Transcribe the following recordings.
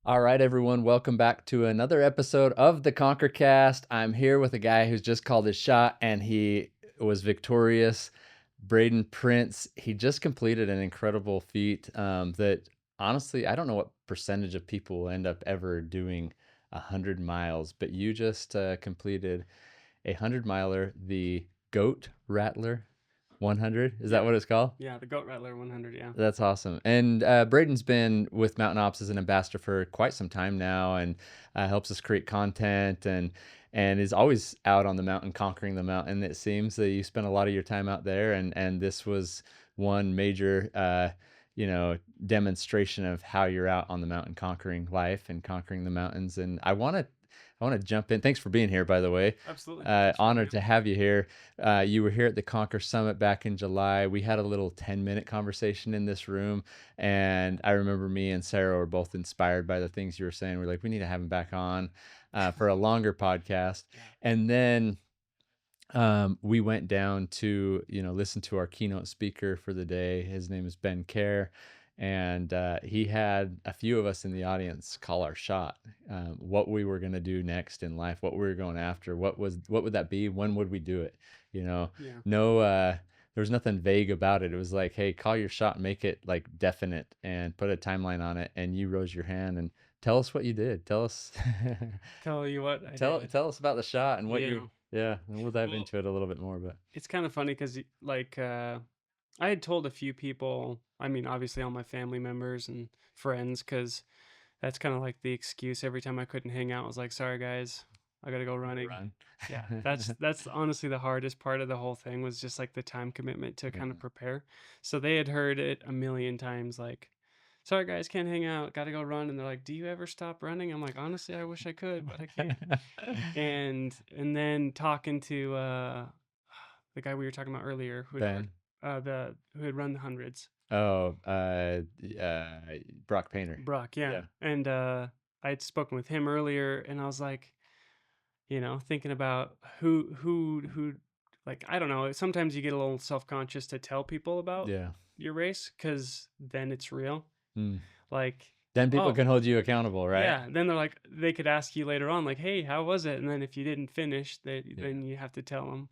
All right, everyone, welcome back to another episode of the Conquer Cast. I'm here with a guy who's just called his shot and he was victorious. Braden Prince. He just completed an incredible feat that honestly, I don't know what percentage of people will end up ever doing 100 miles, but you just completed a 100-miler, the GOAT Rattler 100. Is that Yeah, what it's called? yeah, the GOAT Rattler 100. Yeah, That's awesome. And Braden's been with Mountain Ops as an ambassador for quite some time now, and helps us create content and is always out on the mountain, conquering the mountain. It seems that you spend a lot of your time out there, and this was one major, demonstration of how you're out on the mountain, conquering life and conquering the mountains. And I want to jump in. Thanks for being here, by the way. absolutely. Thanks for having me Honored to have you here. You were here at the Conquer Summit back in July. We had a little 10-minute conversation in this room, and I remember me and Sarah were both inspired by the things you were saying. We're like, we need to have him back on for a longer podcast. Yeah. And then we went down to listen to our keynote speaker for the day. His name is Ben Kerr, and he had a few of us in the audience call our shot, what we were going to do next in life, what we were going after, what would that be, when would we do it, Yeah. no there was nothing vague about it. It was like, hey, call your shot, make it like definite and put a timeline on it. And you rose your hand and tell us what you did. Tell us Tell you what I tell did. tell us about the shot and what you. Yeah. Yeah, and we'll dive Well, into it a little bit more, but it's kind of funny because I had told a few people. I mean, obviously all my family members and friends, because that's kind of like the excuse every time I couldn't hang out. I was like, sorry guys, I gotta go running. run. Yeah, that's honestly the hardest part of the whole thing, was just like the time commitment to Yeah. kind of prepare. So they had heard it a million times, like, sorry guys, can't hang out, gotta go run. And they're like, do you ever stop running? I'm like, honestly, I wish I could, but I can't. And then talking to the guy we were talking about earlier, who had Ben. who had run the hundreds, Oh, Brock Painter. Brock, yeah. Yeah. And I had spoken with him earlier, and I was like, thinking about who, like, I don't know. Sometimes you get a little self-conscious to tell people about Yeah. your race, because then it's real. Mm. Like, Then people oh, can hold you accountable, right? yeah. Then they're like, they could ask you later on, like, hey, how was it? And then if you didn't finish, Yeah. then you have to tell them.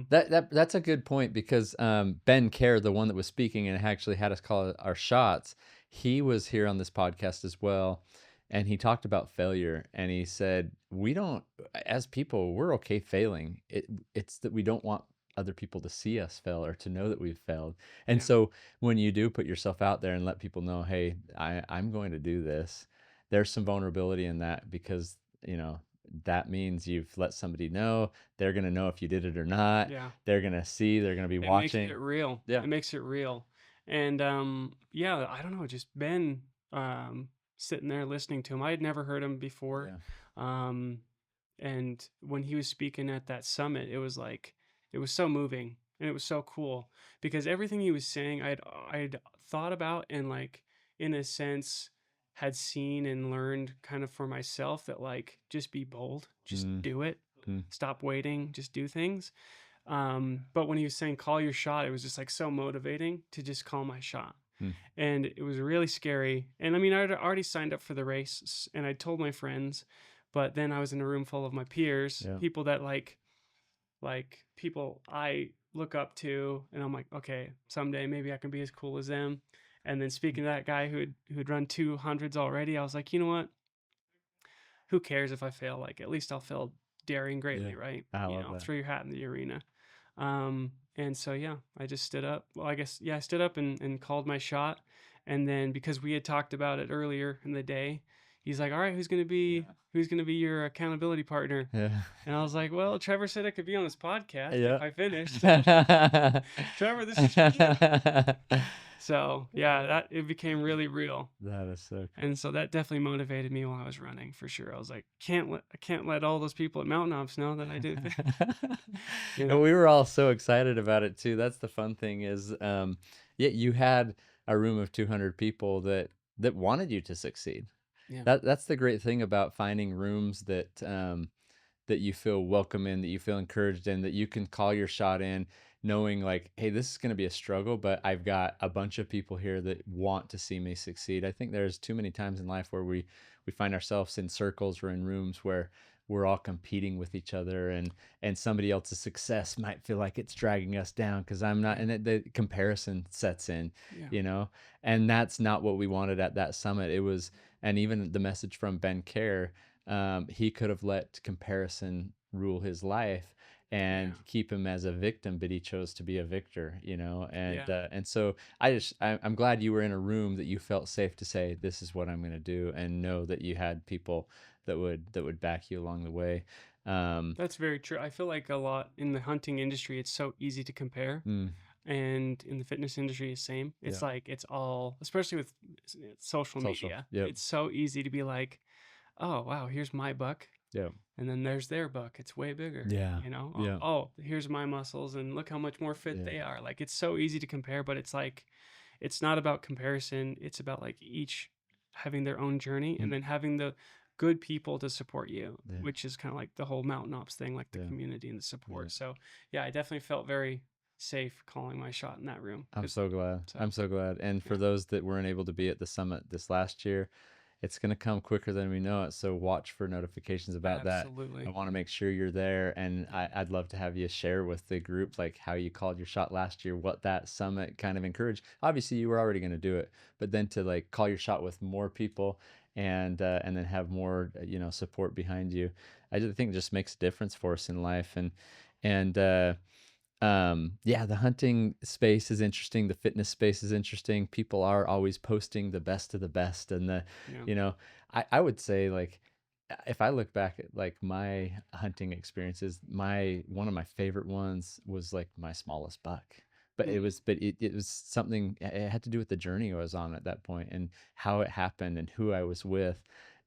That's a good point, because Ben Kerr, the one that was speaking and actually had us call our shots, he was here on this podcast as well, and he talked about failure, and he said we don't, as people, we're okay failing. It's that we don't want other people to see us fail or to know that we've failed. And Yeah. so when you do put yourself out there and let people know, hey, I'm going to do this, there's some vulnerability in that, because that means you've let somebody know. They're going to know if you did it or not. Yeah. They're going to see, they're going to be It makes watching. it real. Yeah. It makes it real. And yeah, I don't know, just Ben, sitting there listening to him. I had never heard him before. Yeah. And when he was speaking at that summit, it was like, it was so moving and it was so cool, because everything he was saying I'd thought about, and like, in a sense, had seen and learned kind of for myself, that like, just be bold, just Mm, do it, mm, stop waiting, just do things. But when he was saying call your shot, it was just like so motivating to just call my shot. mm. And it was really scary. And I mean, I'd already signed up for the race, and I told my friends, but then I was in a room full of my peers, Yeah. people that like people I look up to, and I'm like, okay, someday maybe I can be as cool as them. And then speaking to that guy who'd run 200s already, I was like, you know what? Who cares if I fail? Like, at least I'll fail daring greatly, Yeah. right? I love that. Throw your hat in the arena. And so, yeah, I just stood up. Well, I guess, yeah, I stood up and called my shot. And then, because we had talked about it earlier in the day, he's like, all right, who's going to be your accountability partner? Yeah. And I was like, well, Trevor said I could be on this podcast Yeah. if I finished. So, Trevor, this is for you. So yeah, it became really real. That is so cool. And so that definitely motivated me while I was running, for sure. I was like, I can't let all those people at Mountain Ops know that I did. And we were all so excited about it too. That's the fun thing is, yeah, you had a room of 200 people that wanted you to succeed. Yeah. That's the great thing about finding rooms that that you feel welcome in, that you feel encouraged in, that you can call your shot in, knowing like, hey, this is going to be a struggle, but I've got a bunch of people here that want to see me succeed. I think there's too many times in life where we find ourselves in circles or in rooms where we're all competing with each other, and somebody else's success might feel like it's dragging us down because I'm not, Yeah. and the comparison sets in, Yeah. you know, and that's not what we wanted at that summit. It was, and even the message from Ben Care, he could have let comparison rule his life Yeah. and keep him as a victim, but he chose to be a victor, you know. Yeah. And so I'm glad you were in a room that you felt safe to say this is what I'm going to do, and know that you had people that would back you along the way. Um, That's very true. I feel like a lot in the hunting industry, it's so easy to compare. mm, And in the fitness industry, is same. yeah, It's like it's all, especially with social social, media. yep, It's so easy to be like, oh wow, here's my buck, yep, and then there's their buck. It's way bigger. yeah, You know, yeah, oh, here's my muscles, and look how much more fit yeah, they are. Like it's so easy to compare, but it's like, it's not about comparison. It's about like each having their own journey, mm, and then having the good people to support you, yeah, which is kind of like the whole mountain ops thing, like the yeah, community and the yeah. support. So yeah, I definitely felt very safe calling my shot in that room. I'm Cause so glad. so I'm so glad. And for yeah, those that weren't able to be at the summit this last year, it's going to come quicker than we know it. So watch for notifications about that. I absolutely. want to make sure you're there. And Yeah, I'd love to have you share with the group, like how you called your shot last year, what that summit kind of encouraged. Obviously, you were already going to do it, but then to like call your shot with more people, and then have more, support behind you. I just think it just makes a difference for us in life. And yeah, the hunting space is interesting, the fitness space is interesting. People are always posting the best of the best, and yeah, you know I would say, like, if I look back at like my hunting experiences, my one of my favorite ones was like my smallest buck. But it mm, was but it was something, it had to do with the journey I was on at that point, and how it happened, and who I was with.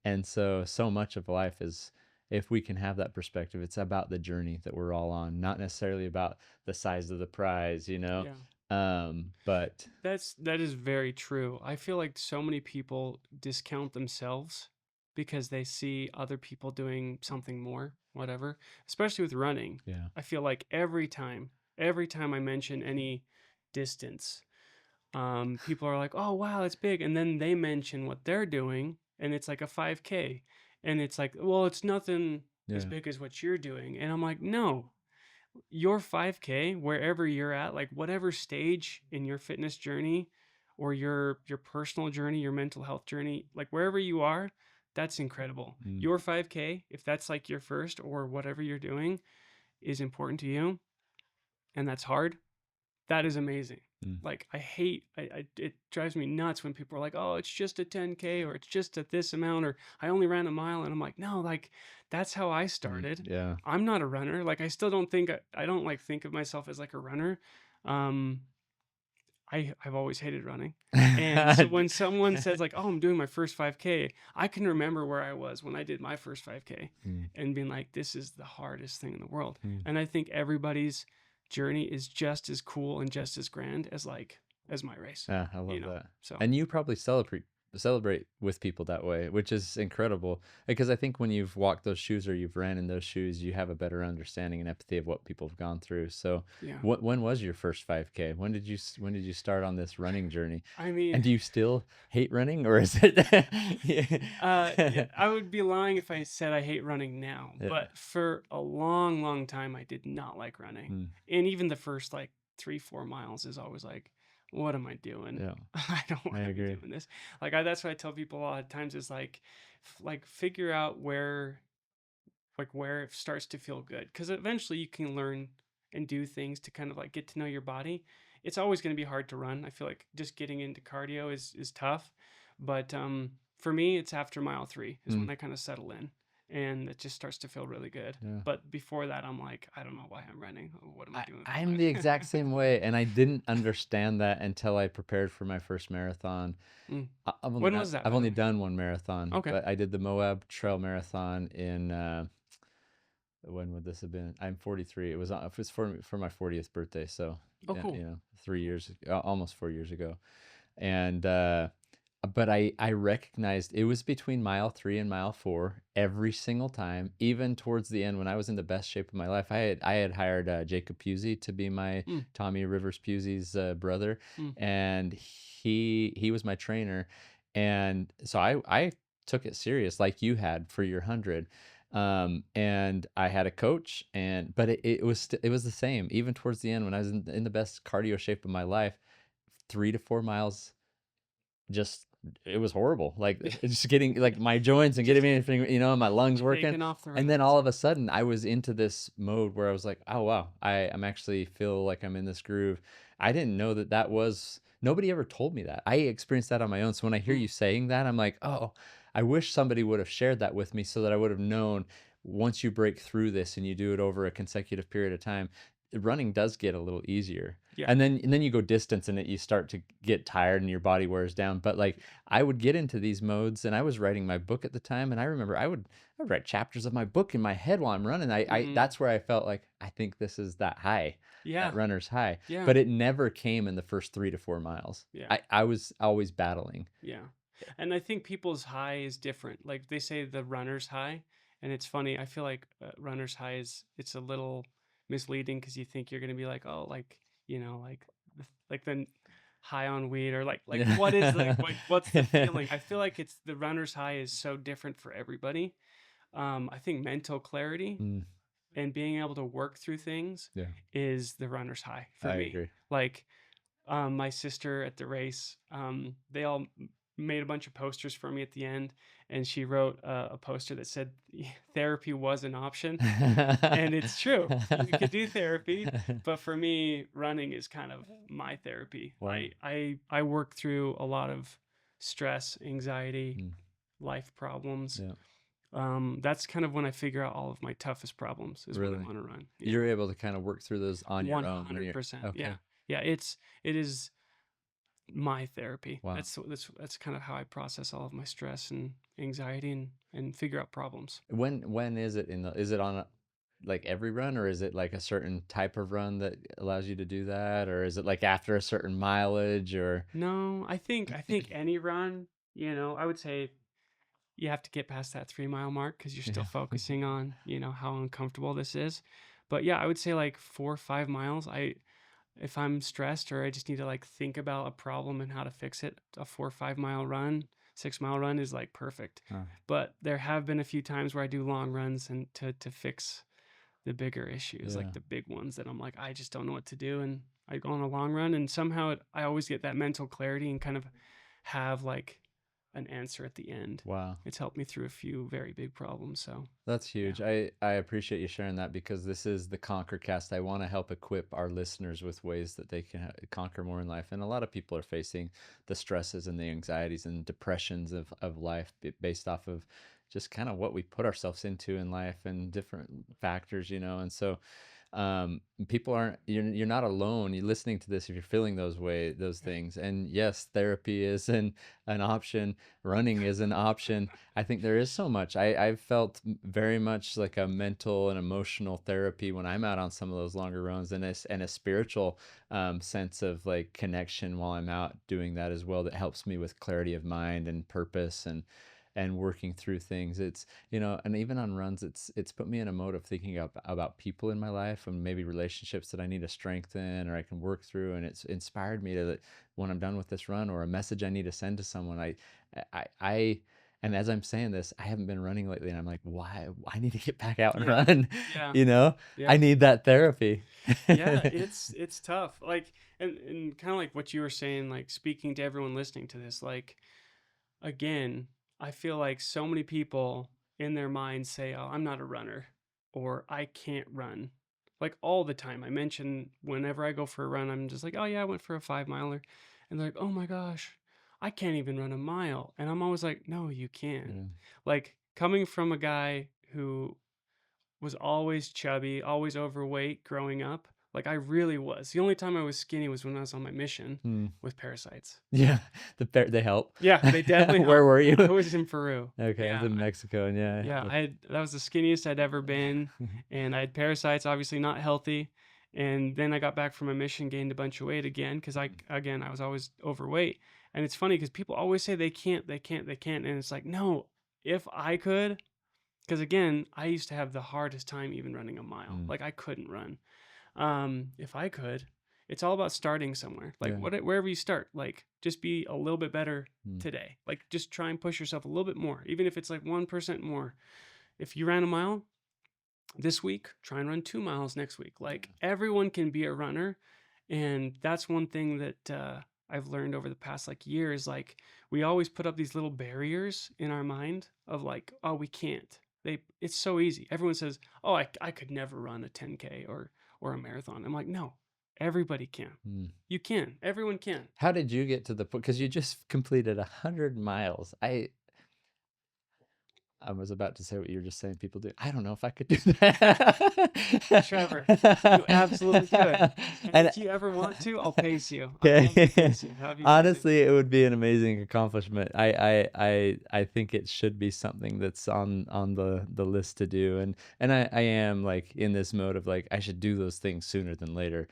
And so much of life is, if we can have that perspective, it's about the journey that we're all on, not necessarily about the size of the prize, you know? yeah. But That is very true. I feel like so many people discount themselves because they see other people doing something more, whatever. Especially with running. yeah, I feel like every time I mention any distance, people are like, "Oh wow, that's big," and then they mention what they're doing, and it's like a 5K, and it's like, "Well, it's nothing as yeah, big as what you're doing," and I'm like, "No, your 5K, wherever you're at, like whatever stage in your fitness journey or your personal journey, your mental health journey, like wherever you are, that's incredible. mm, Your 5K, if that's like your first or whatever you're doing is important to you and that's hard, that is amazing. mm, Like I hate it drives me nuts when people are like, "Oh, it's just a 10K or it's just at this amount or I only ran a mile." And I'm like, "No, like that's how I started. yeah. I'm not a runner. Like I still don't think I don't like think of myself as like a runner. Um I've always hated running. And so when someone says like, "Oh, I'm doing my first 5K," I can remember where I was when I did my first 5K Mm, and being like, "This is the hardest thing in the world." mm. And I think everybody's journey is just as cool and just as grand as like as my race, Yeah, I you love know. that. So, And you probably celebrate with people that way, which is incredible. Because I think when you've walked those shoes, or you've ran in those shoes, you have a better understanding and empathy of what people have gone through. So, yeah. when was your first 5K? When did you start on this running journey? I mean, And do you still hate running, or is it? yeah, I would be lying if I said I hate running now, Yeah. but for a long, long time, I did not like running. Mm, And even the first like 3, 4 miles is always like, what am I doing? yeah, I don't I want to be agree. doing this. Like, that's what I tell people a lot of times is like, like figure out where it starts to feel good. Because eventually you can learn and do things to kind of like get to know your body. It's always going to be hard to run. I feel like just getting into cardio is tough. But for me, it's after mile 3 is Mm, when I kind of settle in and it just starts to feel really good. yeah. But before that, I'm like, I don't know why I'm running. What am I doing with I'm my the life? exact same way, and I didn't understand that until I prepared for my first marathon. Mm. I've only When done was that, I've by the only way? done one marathon, Okay. but I did the Moab Trail Marathon in, when would this have been? I'm 43. It was for my 40th birthday, so Oh, yeah, cool. 3 years, almost 4 years ago, and But I recognized it was between mile 3 and mile 4 every single time, even towards the end when I was in the best shape of my life. I had hired, Jacob Pusey to be my Mm, Tommy Rivers Pusey's, brother, mm, and he was my trainer, and so I took it serious like you had for your 100, and I had a coach, but it was the same, even towards the end when I was in the best cardio shape of my life, 3 to 4 miles just it was horrible. Like, it's just getting like my joints and getting just anything, my lungs working. taking off the And then runs. all of a sudden I was into this mode where I was like, oh wow, I'm actually feel like I'm in this groove. I didn't know that was nobody ever told me that. I experienced that on my own. So when I hear Mm, you saying that, I'm like, oh, I wish somebody would have shared that with me so that I would have known once you break through this and you do it over a consecutive period of time, running does get a little easier. yeah, And then you go distance and you start to get tired and your body wears down. But like I would get into these modes and I was writing my book at the time and I remember I would write chapters of my book in my head while I'm running. I mm, that's where I felt like I think this is that high, that yeah, runner's high. yeah, But it never came in the first 3 to 4 miles. yeah. I was always battling. Yeah. And I think people's high is different. Like they say the runner's high, and it's funny. I feel like runner's high is it's a little misleading because you think you're going to be like, oh, like, like like the high on weed or like what is like what's the feeling? I feel like it's the runner's high is so different for everybody. I think mental clarity Mm, and being able to work through things yeah, is the runner's high for I me. agree. Like my sister at the race, they all made a bunch of posters for me at the end, and she wrote a poster that said therapy was an option, and it's true. You could do therapy, but for me, running is kind of my therapy. Wow. I work through a lot of stress, anxiety, Mm, life problems. yeah, That's kind of when I figure out all of my toughest problems is when I'm really. on a run. Yeah. You're able to kind of work through those on your own when you're 100%. Yeah. okay. Yeah, it is my therapy. Wow. That's kind of how I process all of my stress and anxiety and figure out problems. When is it is it on like every run or is it like a certain type of run that allows you to do that or is it like after a certain mileage or No, I think any run, I would say you have to get past that 3 mile mark because you're still yeah. focusing on, how uncomfortable this is. But yeah, I would say like 4 or 5 miles. If I'm stressed or I just need to like think about a problem and how to fix it, a 4 or 5 mile run, 6 mile run is like perfect. Huh, But there have been a few times where I do long runs and to fix the bigger issues, yeah. like the big ones that I'm like, I just don't know what to do. And I go on a long run and somehow I always get that mental clarity and kind of have like an answer at the end. Wow. It's helped me through a few very big problems. So That's yeah. huge. I appreciate you sharing that because this is the Conquer Cast. I want to help equip our listeners with ways that they can conquer more in life. And a lot of people are facing the stresses and the anxieties and depressions of life based off of just kind of what we put ourselves into in life and different factors. And so people aren't you're not alone. You're listening to this if you're feeling those Yeah. things. And yes, therapy is an option, running is an option. I think there is so much. I've felt very much like a mental and emotional therapy when I'm out on some of those longer runs, and a spiritual sense of like connection while I'm out doing that as well. That helps me with clarity of mind and purpose and working through things. And even on runs, it's put me in a mode of thinking about people in my life and maybe relationships that I need to strengthen or I can work through. And it's inspired me to when I'm done with this run or a message I need to send to someone. I and as I'm saying this, I haven't been running lately, and I'm like, why? I need to get back out and Yeah. run. Yeah. You know, I Yeah. need that therapy. Yeah, it's tough. Like and kind of like what you were saying, like speaking to everyone listening to this, like again, I feel like so many people in their minds say, "Oh, I'm not a runner," or "I can't run." Like all the time. I mention whenever I go for a run, I'm just like, "Oh yeah, I went for a 5 miler," and they're like, "Oh my gosh, I can't even run a mile," and I'm always like, "No, you can." Yeah. Like coming from a guy who was always chubby, always overweight growing up. Like I really was. The only time I was skinny was when I was on my mission Hmm. with parasites. Yeah. They help. Yeah, they definitely Where helped. were you? I was in Peru. Okay, I was Yeah, in Mexico, and yeah. yeah. That was the skinniest I'd ever been, That's- and I had parasites, obviously not healthy. And then I got back from a mission, gained a bunch of weight again because I was always overweight. And it's funny because people always say they can't, they can't, they can't. And it's like, no, if I could, because again, I used to have the hardest time even running a mile. Mm. Like I couldn't run. If I could, it's all about starting somewhere. Like Yeah. wherever you start, like just be a little bit better Mm. today. Like just try and push yourself a little bit more, even if it's like 1% more. If you ran a mile this week, try and run 2 miles next week. Yeah. Like everyone can be a runner. And that's one thing that I've learned over the past like years. Like we always put up these little barriers in our mind of like, oh, we can't. It's so easy. Everyone says, oh, I could never run a 10K or a marathon. I'm like, no, everybody can. Mm. You can. Everyone can. How did you get to the point? Because you just completed 100 miles. I was about to say what you were just saying people do. I don't know if I could do Trevor, you absolutely could. that. And And if you ever want to, I'll pace you. I'd love to okay. pace you. Have you crazy. Honestly, it would be an amazing accomplishment. I think it should be something that's on the list to do. And I am like in this mode of like I should do those things sooner than later.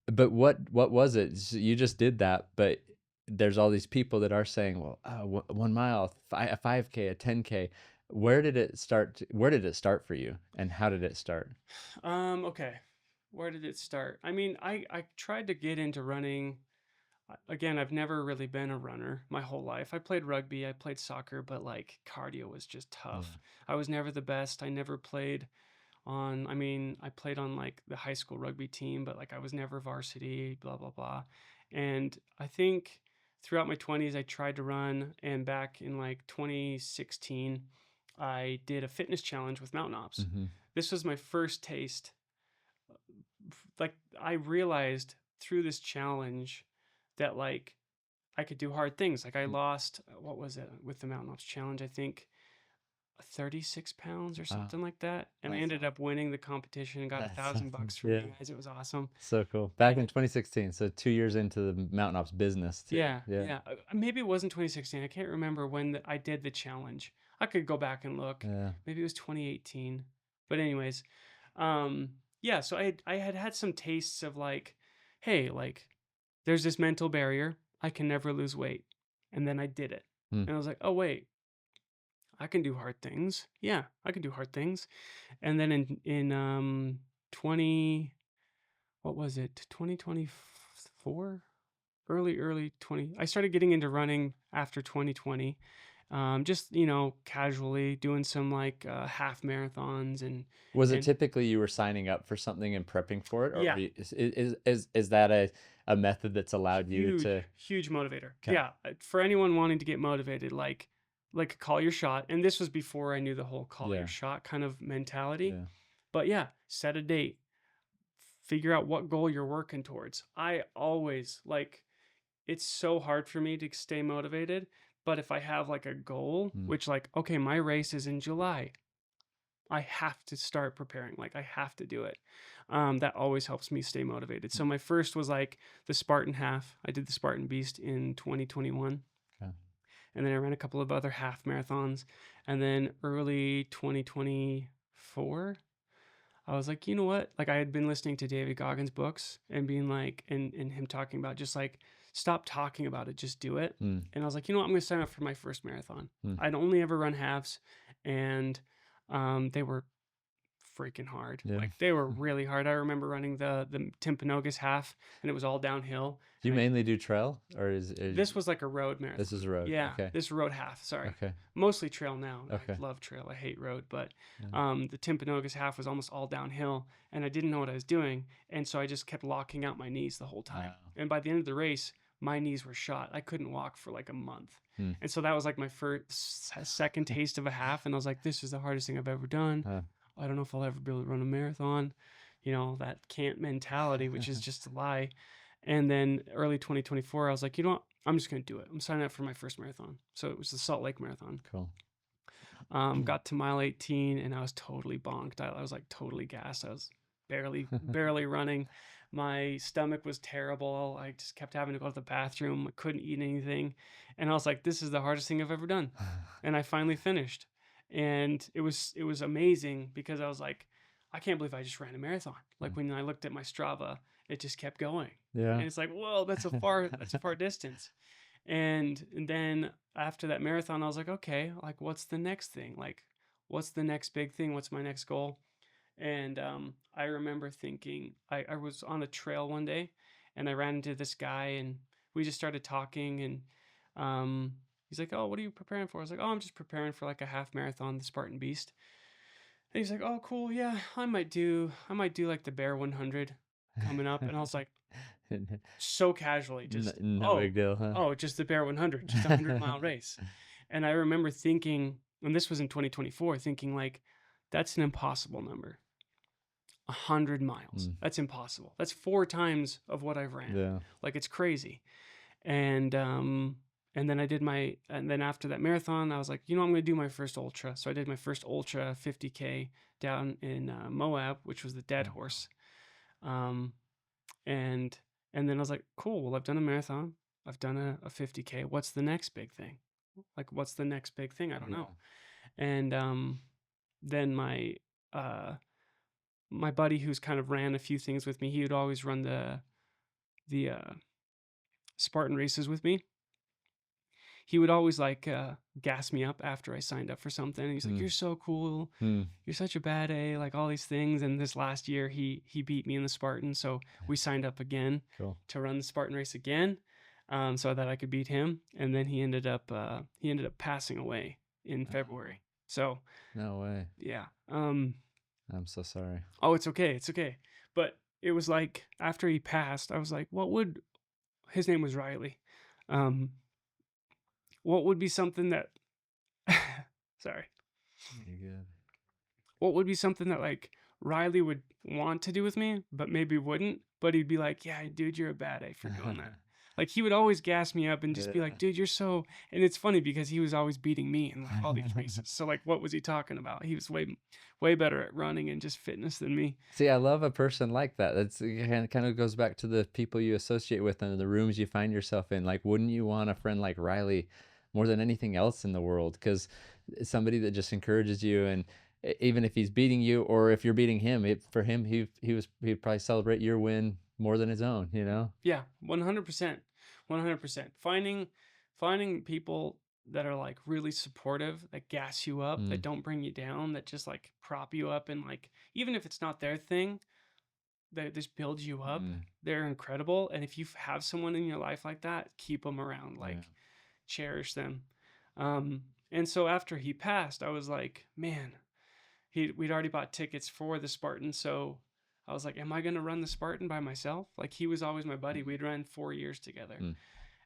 But what was it? You just did that, but there's all these people that are saying, well, 1 mile, a 5K, a 10K. Where did it start? Where did it start for you, and how did it start? Okay. Where did it start? I mean, I tried to get into running. Again, I've never really been a runner my whole life. I played rugby, I played soccer, but like cardio was just Yeah. tough. I was never the best. I never played on, I mean, I played on like the high school rugby team, but like I was never varsity, blah, blah, blah. And I think throughout my 20s, I tried to run. And back in like 2016, I did a fitness challenge with Mountain Ops. Hmm. This was my first taste. Like, I realized through this challenge that like I could do hard things. Like, I lost, what was it with the Mountain Ops challenge? I think 36 pounds or Wow, something like that. And I that's ended up winning the competition and got a that's thousand something. bucks from Yeah, you guys. It was awesome. so cool. Back in And 2016, so 2 years into the Mountain Ops business too. yeah, Yeah, yeah. Maybe it wasn't 2016. I can't remember when I did the challenge. I could go back and look. yeah. Maybe it was 2018. But anyways, um, yeah. So I had had some tastes of like, hey, like there's this mental barrier. I can never lose weight, and then I did it, Hmm. and I was like, oh wait, I can do hard things. Yeah, I can do hard things. And then in 20, what was it? 2024? Early 20. I started getting into running after 2020. Just, casually doing some like half marathons Was it and typically you were signing up for something and prepping for it, or yeah, is that a method that's allowed you huge to? huge motivator. Okay. Yeah, for anyone wanting to get motivated, like call your shot. And this was before I knew the whole call your Yeah, shot kind of mentality. yeah. But yeah, set a date, figure out what goal you're working towards. I always like, it's so hard for me to stay motivated, but if I have like a goal, Mm. which like, okay, my race is in July, I have to start preparing. Like I have to do it. That always helps me stay motivated. So my first was like the Spartan half. I did the Spartan Beast in 2021, Okay. and then I ran a couple of other half marathons, and then early 2024, I was like, you know what? Like I had been listening to David Goggins books and being like, and him talking about just like, stop talking about it, just do it. Mm. And I was like, you know what? I'm going to sign up for my first marathon. Mm. I'd only ever run halves, and they were freaking hard. Yeah. Like they were really hard. I remember running the Timpanogos half, and it was all downhill. Do you And mainly do trail, or is this was like a road this marathon. is a road? Yeah, Okay. this road half. Sorry, Okay. mostly trail now. Okay. I love trail. I hate road, but Yeah. the Timpanogos half was almost all downhill, and I didn't know what I was doing, and so I just kept locking out my knees the whole time. Wow. And by the end of the race, my knees were shot. I couldn't walk for like a month, Hmm. and so that was like my second taste of a half, and I was like, this is the hardest thing I've ever done. I don't know if I'll ever be able to run a marathon. That can't mentality, which is just a lie. And then early 2024, I was like, you know what? I'm just going to do it. I'm signing up for my first marathon. So it was the Salt Lake Marathon. Cool. Got to mile 18 and I was totally bonked. I was like totally gassed. I was barely running. My stomach was terrible. I just kept having to go to the bathroom. I couldn't eat anything. And I was like, this is the hardest thing I've ever done. And I finally finished. And it was amazing because I was like, I can't believe I just ran a marathon. Like when I looked at my Strava, it just kept going. Yeah. And it's like, whoa, that's a far distance. And then after that marathon, I was like, okay, like what's the next thing? Like, what's the next big thing? What's my next goal? And I remember thinking, I was on a trail one day and I ran into this guy and we just started talking. And he's like, oh, what are you preparing for? I was like, oh, I'm just preparing for like a half marathon, the Spartan Beast. And he's like, oh, cool. Yeah, I might do like the Bear 100 coming up. And I was like, so casually, just, No oh, big deal, huh? oh, just the Bear 100, just a 100-mile race. And I remember thinking, and this was in 2024, thinking like, that's an impossible number. 100 miles. Mm, That's impossible. That's 4 times of what I've ran. yeah. Like it's crazy. And then and then after that marathon, I was like, I'm going to do my first ultra. So I did my first ultra 50K down in Moab, which was the Dead Oh, Horse. Um, and and then I was like, cool. Well, I've done a marathon. I've done a 50K. What's the next big thing? Like, what's the next big thing? I don't yeah. know. And then uh, my buddy, who's kind of ran a few things with me, he would always run the Spartan races with me. He would always like gas me up after I signed up for something. And he's like, Mm, "You're so cool. mm, You're such a bad A." Like all these things. And this last year, he beat me in the Spartan, so we signed up again cool. to run the Spartan race again, so that I could beat him. And then he ended up passing away in Oh, February. So no way. yeah. I'm so sorry. Oh, it's okay. It's okay. But it was like after he passed, I was like, what would his name was Riley. Um, what would be something that sorry. You're good. What would be something that like Riley would want to do with me, but maybe wouldn't, but he'd be like, "Yeah, dude, you're a bad A for doing that." Like he would always gas me up and just be like, Yeah. "Dude, you're so." And it's funny because he was always beating me in like all these races. So like, what was he talking about? He was way better at running and just fitness than me. See, I love a person like that. That's kind of goes back to the people you associate with and the rooms you find yourself in. Like, wouldn't you want a friend like Riley more than anything else in the world? Because somebody that just encourages you, and even if he's beating you or if you're beating him, for him, he'd probably celebrate your win more than his own. You know? Yeah, 100%. 100%. Finding people that are like really supportive, that gas you up, that Mm, don't bring you down, that just like prop you up and like even if it's not their thing, that just builds you up. mm, They're incredible, and if you have someone in your life like that, keep them around, yeah. like cherish them. And so after he passed, I was like, man, we'd already bought tickets for the Spartan, so I was like, am I gonna run the Spartan by myself? Like he was always my buddy. Mm, We'd run 4 years together. mm,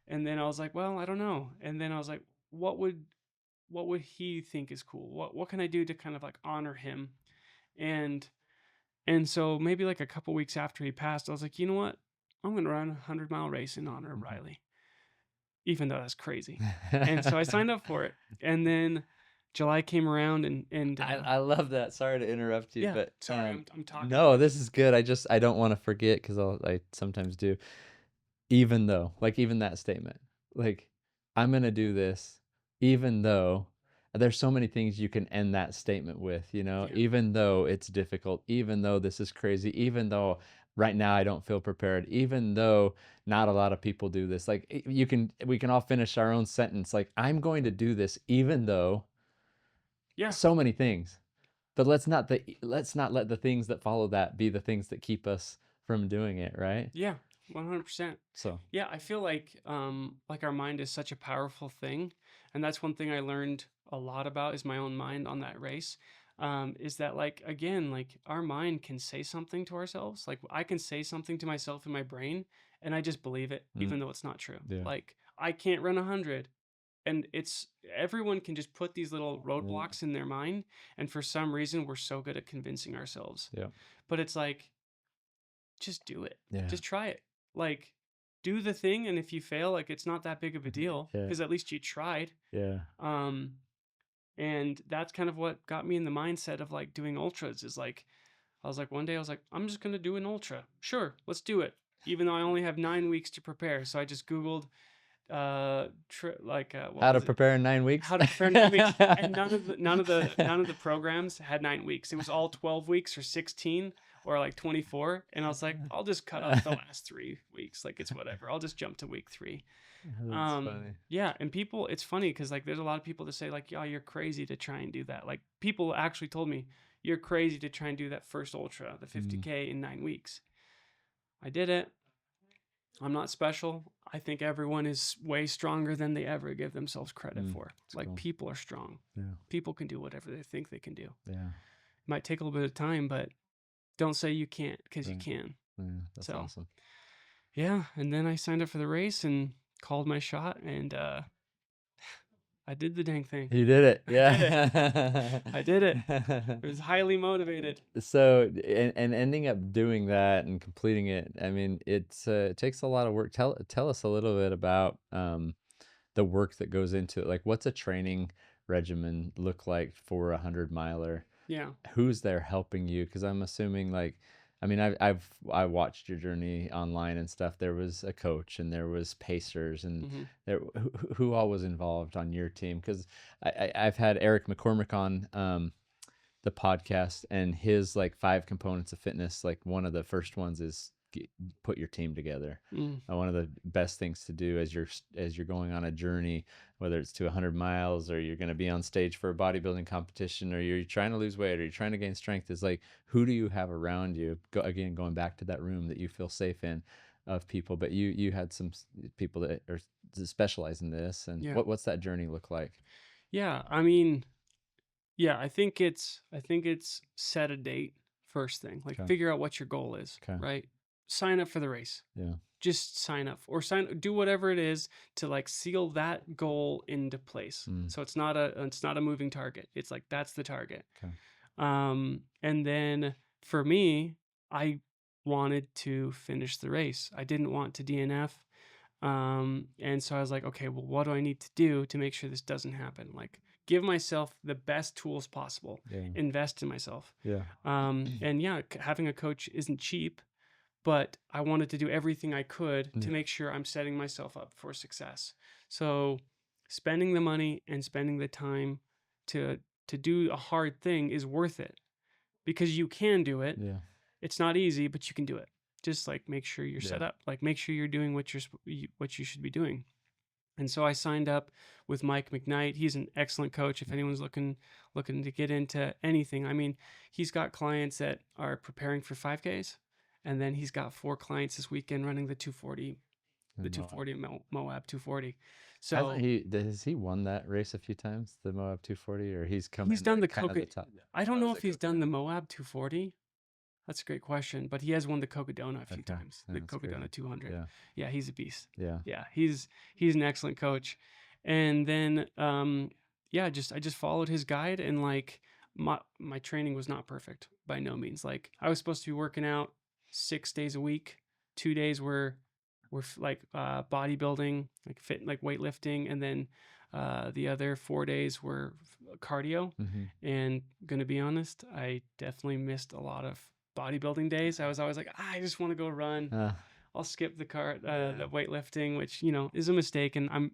And then I was like, well, I don't know. And then I was like, what would he think is cool? What can I do to kind of like honor him? And and so maybe like a couple weeks after he passed, I was like, you know what? I'm gonna run a 100-mile race in honor of mhm. Riley, even though that's crazy. And so I signed up for it. And then July came around and I love that. Sorry to interrupt you, yeah, but sorry, I'm talking too no, this much. is good. I don't want to forget because I sometimes do. Even though, like even that statement, like I'm gonna do this, even though there's so many things you can end that statement with, you know, Yeah. even though it's difficult, even though this is crazy, even though right now I don't feel prepared, even though not a lot of people do this. Like we can all finish our own sentence. Like I'm going to do this, even though Yeah. so many things. But let's not let the things that follow that be the things that keep us from doing it, right? Yeah. 100%. So, Yeah, I feel like our mind is such a powerful thing, and that's one thing I learned a lot about is my own mind on that race. Is that like again, like our mind can say something to ourselves. Like I can say something to myself in my brain, and I just believe it, mm, even though it's not true. yeah, Like I can't run 100, and it's everyone can just put these little yeah, roadblocks in their mind, and for some reason we're so good at convincing ourselves. yeah, But it's like just do it. yeah, Just try it. Like, do the thing, and if you fail, like it's not that big of a deal yeah, because at least you tried. yeah. Um, and that's kind of what got me in the mindset of like doing ultras. Is like I was like one day I was like I'm just gonna do an ultra. Sure, let's do it. Even though I only have 9 weeks to prepare, so I just Googled what How to was it? prepare in 9 weeks? How to prepare 9 weeks, and none of the programs had 9 weeks. It was all 12 weeks or 16 or like 24. And I was like, I'll just cut off the last 3 weeks. Like, it's whatever. I'll just jump to week 3. That's funny. Yeah. And people, it's funny because like there's a lot of people that say, like, yeah, you're crazy to try and do that. Like, people actually told me, you're crazy to try and do that first ultra, the 50K in 9 weeks. I did it. I'm not special. I think everyone is way stronger than they ever give themselves credit for. Like, cool. people are strong. Yeah. People can do whatever they think they can do. Yeah. It might take a little bit of time, but don't say you can't, because you can. Yeah, that's awesome. Yeah, and then I signed up for the race and called my shot, and I did the dang thing. You did it. Yeah. I did it. I was highly motivated. So, and ending up doing that and completing it, I mean, it takes a lot of work. Tell us a little bit about the work that goes into it. Like, what's a training regimen look like for a 100-miler? Yeah. Who's there helping you? Because I'm assuming, like, I mean, I watched your journey online and stuff. There was a coach and there was pacers and there who all was involved on your team? Because I've had Eric McCormick on the podcast, and his like 5 components of fitness. Like, one of the first ones is put your team together. One of the best things to do as you're going on a journey, whether it's to 100 miles or you're going to be on stage for a bodybuilding competition or you're trying to lose weight or you're trying to gain strength, is like, who do you have around you? Going back to that room that you feel safe in of people. But you had some people that are specialize in this, and what's that journey look like? Yeah, I mean, yeah, I think it's set a date first thing. Like, figure out what your goal is, right? Sign up for the race. Yeah. Just sign up, or do whatever it is to like seal that goal into place. So it's not a moving target. It's like, that's the target. And then for me, I wanted to finish the race. I didn't want to DNF. And so I was like, okay, well, what do I need to do to make sure this doesn't happen? Like, give myself the best tools possible, invest in myself. And yeah, having a coach isn't cheap, but I wanted to do everything I could to make sure I'm setting myself up for success. So spending the money and spending the time to do a hard thing is worth it, because you can do it. It's not easy, but you can do it. Just like, make sure you're set up, like make sure you're doing what you should be doing. And so I signed up with Mike McKnight. He's an excellent coach. If anyone's looking to get into anything, I mean, he's got clients that are preparing for 5Ks. And then he's got 4 clients this weekend running the 240, Moab 240. So has he won that race a few times, the Moab 240, or he's done the top? I don't know if he's done the Moab 240. That's a great question, but he has won the Cocodona a few times. The Cocodona 200. Yeah, he's a beast. Yeah, he's an excellent coach. And then I just followed his guide, and like my training was not perfect by no means. Like, I was supposed to be working out 6 days a week. 2 days were like bodybuilding, like fit, like weightlifting, and then the other 4 days were cardio. And gonna be honest, I definitely missed a lot of bodybuilding days. I was always like, I just want to go run. I'll skip the the weightlifting, which is a mistake. And I'm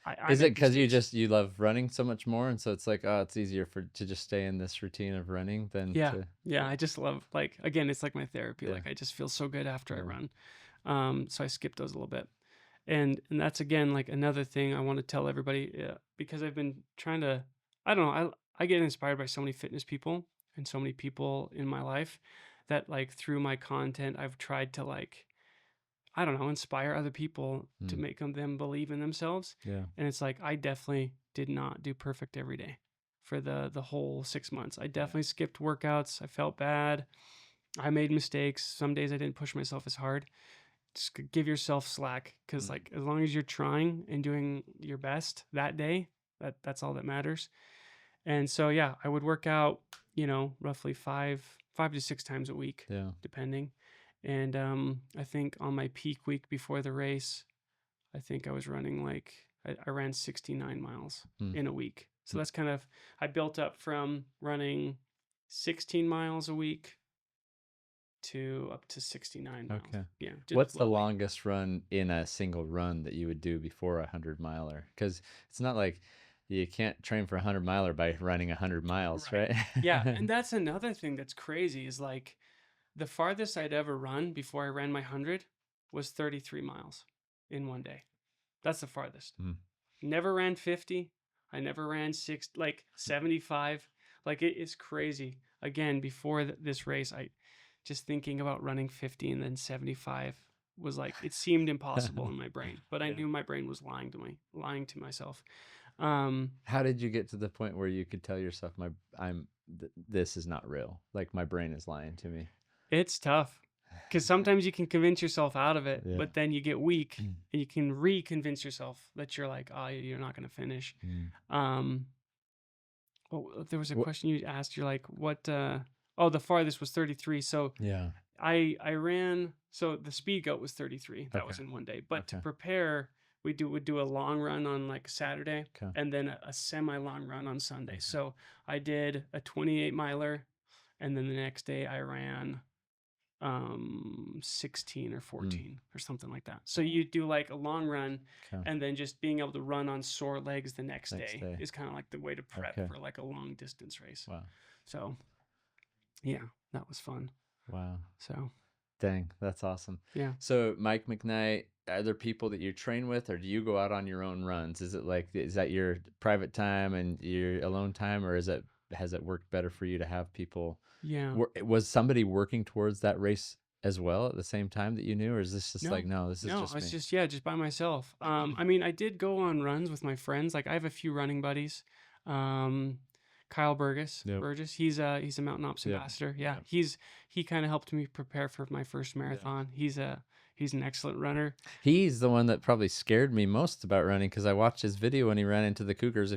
I is it because you love running so much more, and so it's like, oh, it's easier to just stay in this routine of running than I just love, like, again, it's like my therapy. Like, I just feel so good after I run. So I skip those a little bit, and that's, again, like another thing I want to tell everybody, because I've been trying to, I don't know, I get inspired by so many fitness people and so many people in my life that, like, through my content, I've tried to, like, I don't know, inspire other people to make them believe in themselves. And it's like, I definitely did not do perfect every day for the whole 6 months. I definitely skipped workouts. I felt bad. I made mistakes. Some days I didn't push myself as hard. Just give yourself slack, because like, as long as you're trying and doing your best that day, that's all that matters. And so yeah, I would work out, roughly 5 to 6 times a week, depending. And I think on my peak week before the race, I think I was running like, I ran 69 miles in a week. So that's kind of, I built up from running 16 miles a week to up to 69 miles. Yeah. What's the longest run in a single run that you would do before a 100-miler? Because it's not like, you can't train for a 100 miler by running 100 miles, Right. right? Yeah, and that's another thing that's crazy is like the farthest I'd ever run before I ran my 100 was 33 miles in one day. That's the farthest. Mm. Never ran 50. I never ran 75. Like it is crazy. Again, before this race, I just thinking about running 50 and then 75 was like it seemed impossible in my brain, but I Yeah. knew my brain was lying to myself. Um, How did you get to the point where you could tell yourself, this is not real? Like my brain is lying to me. it's tough because sometimes you can convince yourself out of it, Yeah. but then you get weak and you can reconvince yourself that you're like, oh, you're not going to finish. Mm. Um, Oh, there was a What? question you asked. You're like, what? Oh, the farthest was 33. So Yeah. I ran. So the speed goat was 33. That Okay. was in one day. But to Okay. prepare, would do a long run on like Saturday, Okay. and then a semi long run on Sunday. Okay. So I did a 28 miler, and then the next day I ran 16 or Mm. 14 or something like that. So you do like a long run, Okay. and then just being able to run on sore legs the next Next day day. is kind of like the way to prep Okay. for like a long distance race. Wow. So yeah, that was fun. Wow. So Dang, that's awesome. yeah. So, Mike McKnight, are there people that you train with, or do you go out on your own runs? Is that your private time and your alone time, or has it worked better for you to have people? Yeah. Was somebody working towards that race as well at the same time that you knew, or is this just like, No. no, this is No, just it's me? just yeah, just by myself. I mean, I did go on runs with my friends. Like I have a few running buddies. Um, Kyle Yep. Burgess. He's a Mountain Ops Yep. ambassador. Yeah, Yep. he kind of helped me prepare for my first marathon. He's an excellent runner. He's the one that probably scared me most about running because I watched his video when he ran into the Cougars.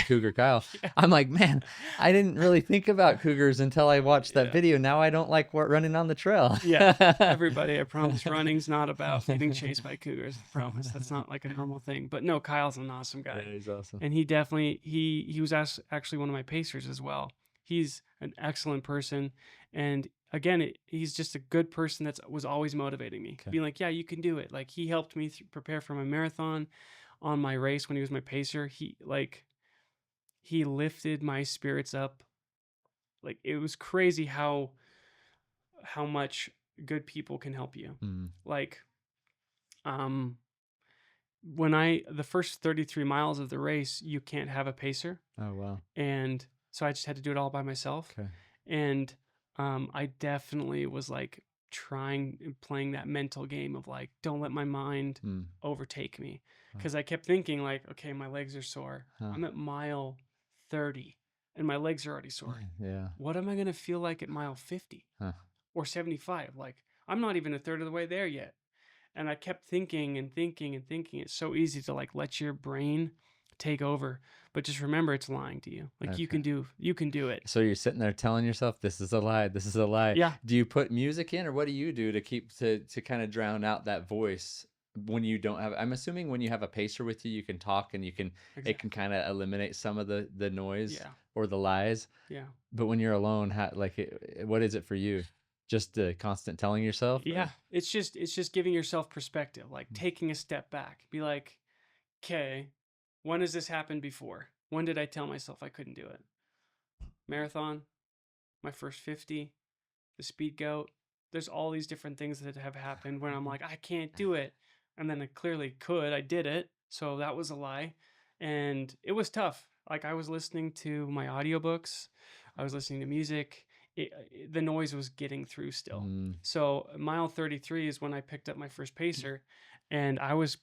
Cougar Kyle, Yeah. I'm like, man, I didn't really think about Cougars until I watched that Yeah. video. Now I don't like running on the trail. Yeah, everybody, I promise. Running's not about getting chased by cougars. I promise. That's not like a normal thing. But no, Kyle's an awesome Yeah, guy, he's awesome. and he definitely he was actually one of my pacers as well. He's an excellent person, and again, he's just a good person that was always motivating me, Okay. being like, "Yeah, you can do it." Like he helped me prepare for my marathon on my race when he was my pacer. He lifted my spirits up. Like it was crazy how much good people can help you. Mm. Like, um, the first 33 miles of the race, you can't have a pacer. Oh, wow. And so I just had to do it all by myself. Okay. And I definitely was like playing that mental game of like, don't let my mind Mm. overtake me. Wow. Because I kept thinking, like, okay, my legs are sore. Huh. I'm at mile 30 and my legs are already sore. Yeah. What am I going to feel like at mile 50 Huh. or 75? Like, I'm not even a third of the way there yet. And I kept thinking and thinking and thinking. It's so easy to like let your brain take over, but just remember it's lying to you. Like you Okay. can do it. So you're sitting there telling yourself, this is a lie. This is a lie. Yeah. Do you put music in, or what do you do to keep to kind of drown out that voice when you don't have? I'm assuming when you have a pacer with you, you can talk and it can kind of eliminate some of the noise Yeah. or the lies. Yeah. But when you're alone, what is it for you? Just the constant telling yourself? Yeah. It's just giving yourself perspective, like taking a step back. Be like, okay, when has this happened before? When did I tell myself I couldn't do it? Marathon, my first 50, the speed goat. There's all these different things that have happened when I'm like, I can't do it. And then I clearly could. I did it. So that was a lie. And it was tough. Like I was listening to my audiobooks, I was listening to music. The noise was getting through still. Mm. So mile 33 is when I picked up my first pacer and I was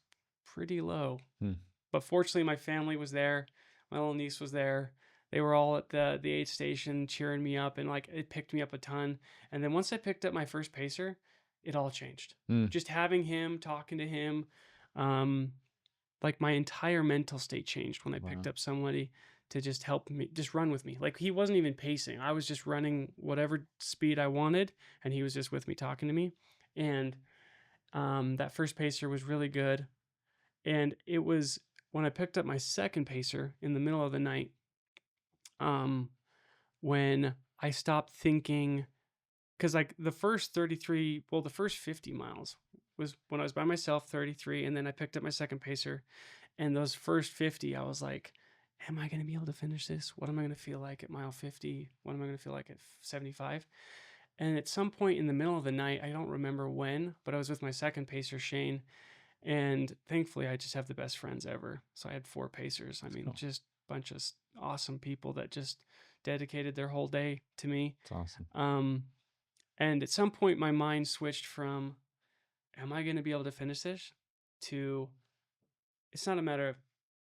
pretty low. Hmm. But fortunately my family was there. My little niece was there. They were all at the aid station cheering me up, and like it picked me up a ton. And then once I picked up my first pacer, it all changed. Mm. Just having him, talking to him, like my entire mental state changed when I picked Wow. up somebody to just help me, just run with me. Like he wasn't even pacing. I was just running whatever speed I wanted, and he was just with me talking to me. And that first pacer was really good. And it was when I picked up my second pacer in the middle of the night, when I stopped thinking, because like the first 33, well, the first 50 miles was when I was by myself, 33, and then I picked up my second pacer. And those first 50, I was like, am I going to be able to finish this? What am I going to feel like at mile 50? What am I going to feel like at 75? And at some point in the middle of the night, I don't remember when, but I was with my second pacer, Shane, and thankfully I just have the best friends ever. So I had 4 pacers. I That's mean, cool. just a bunch of awesome people that just dedicated their whole day to me. It's awesome. Um, and at some point, my mind switched from, am I going to be able to finish this, to, it's not a matter of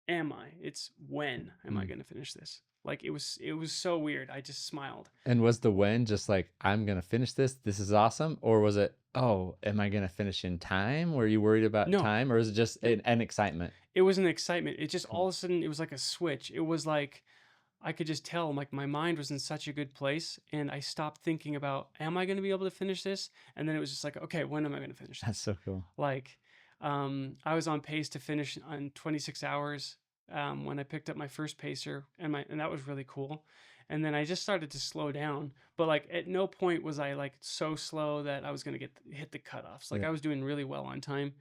am I, it's when am I Mm. going to finish this? Like it was so weird. I just smiled. And was the when just like, I'm gonna finish this, this is awesome? Or was it, oh, am I gonna finish in time? Were you worried about No, time? Or is it just no, an excitement? it was an excitement. It just all Cool. of a sudden, it was like a switch. It was like, I could just tell, like, my mind was in such a good place, and I stopped thinking about, am I going to be able to finish this? And then it was just like, okay, when am I going to finish That's this? so cool. Like, I was on pace to finish on 26 hours when I picked up my first pacer, and that was really cool. And then I just started to slow down, but like at no point was I like so slow that I was going to hit the cutoffs. Like Yeah. I was doing really well on time,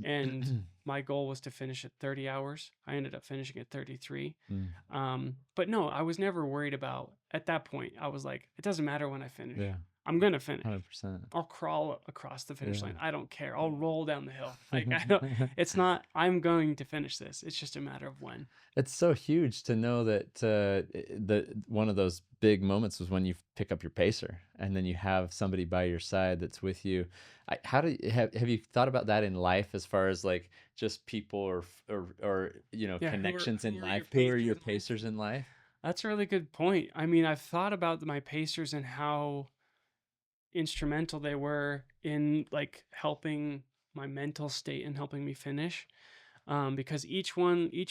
and my goal was to finish at 30 hours. I ended up finishing at 33. Mm. But no, I was never worried about, at that point. I was like, it doesn't matter when I finish. Yeah. I'm going to finish. 100%. I'll crawl across the finish Yeah. line. I don't care. I'll roll down the hill. Like I don't, it's not, I'm going to finish this. It's just a matter of when. It's so huge to know that the one of those big moments was when you pick up your pacer and then you have somebody by your side that's with you. How do you, have you thought about that in life as far as like just people or you know Yeah. connections Who in are your life? Who are pacers your in life? pacers in life? That's a really good point. I mean, I've thought about my pacers and how instrumental they were in like helping my mental state and helping me finish. Because each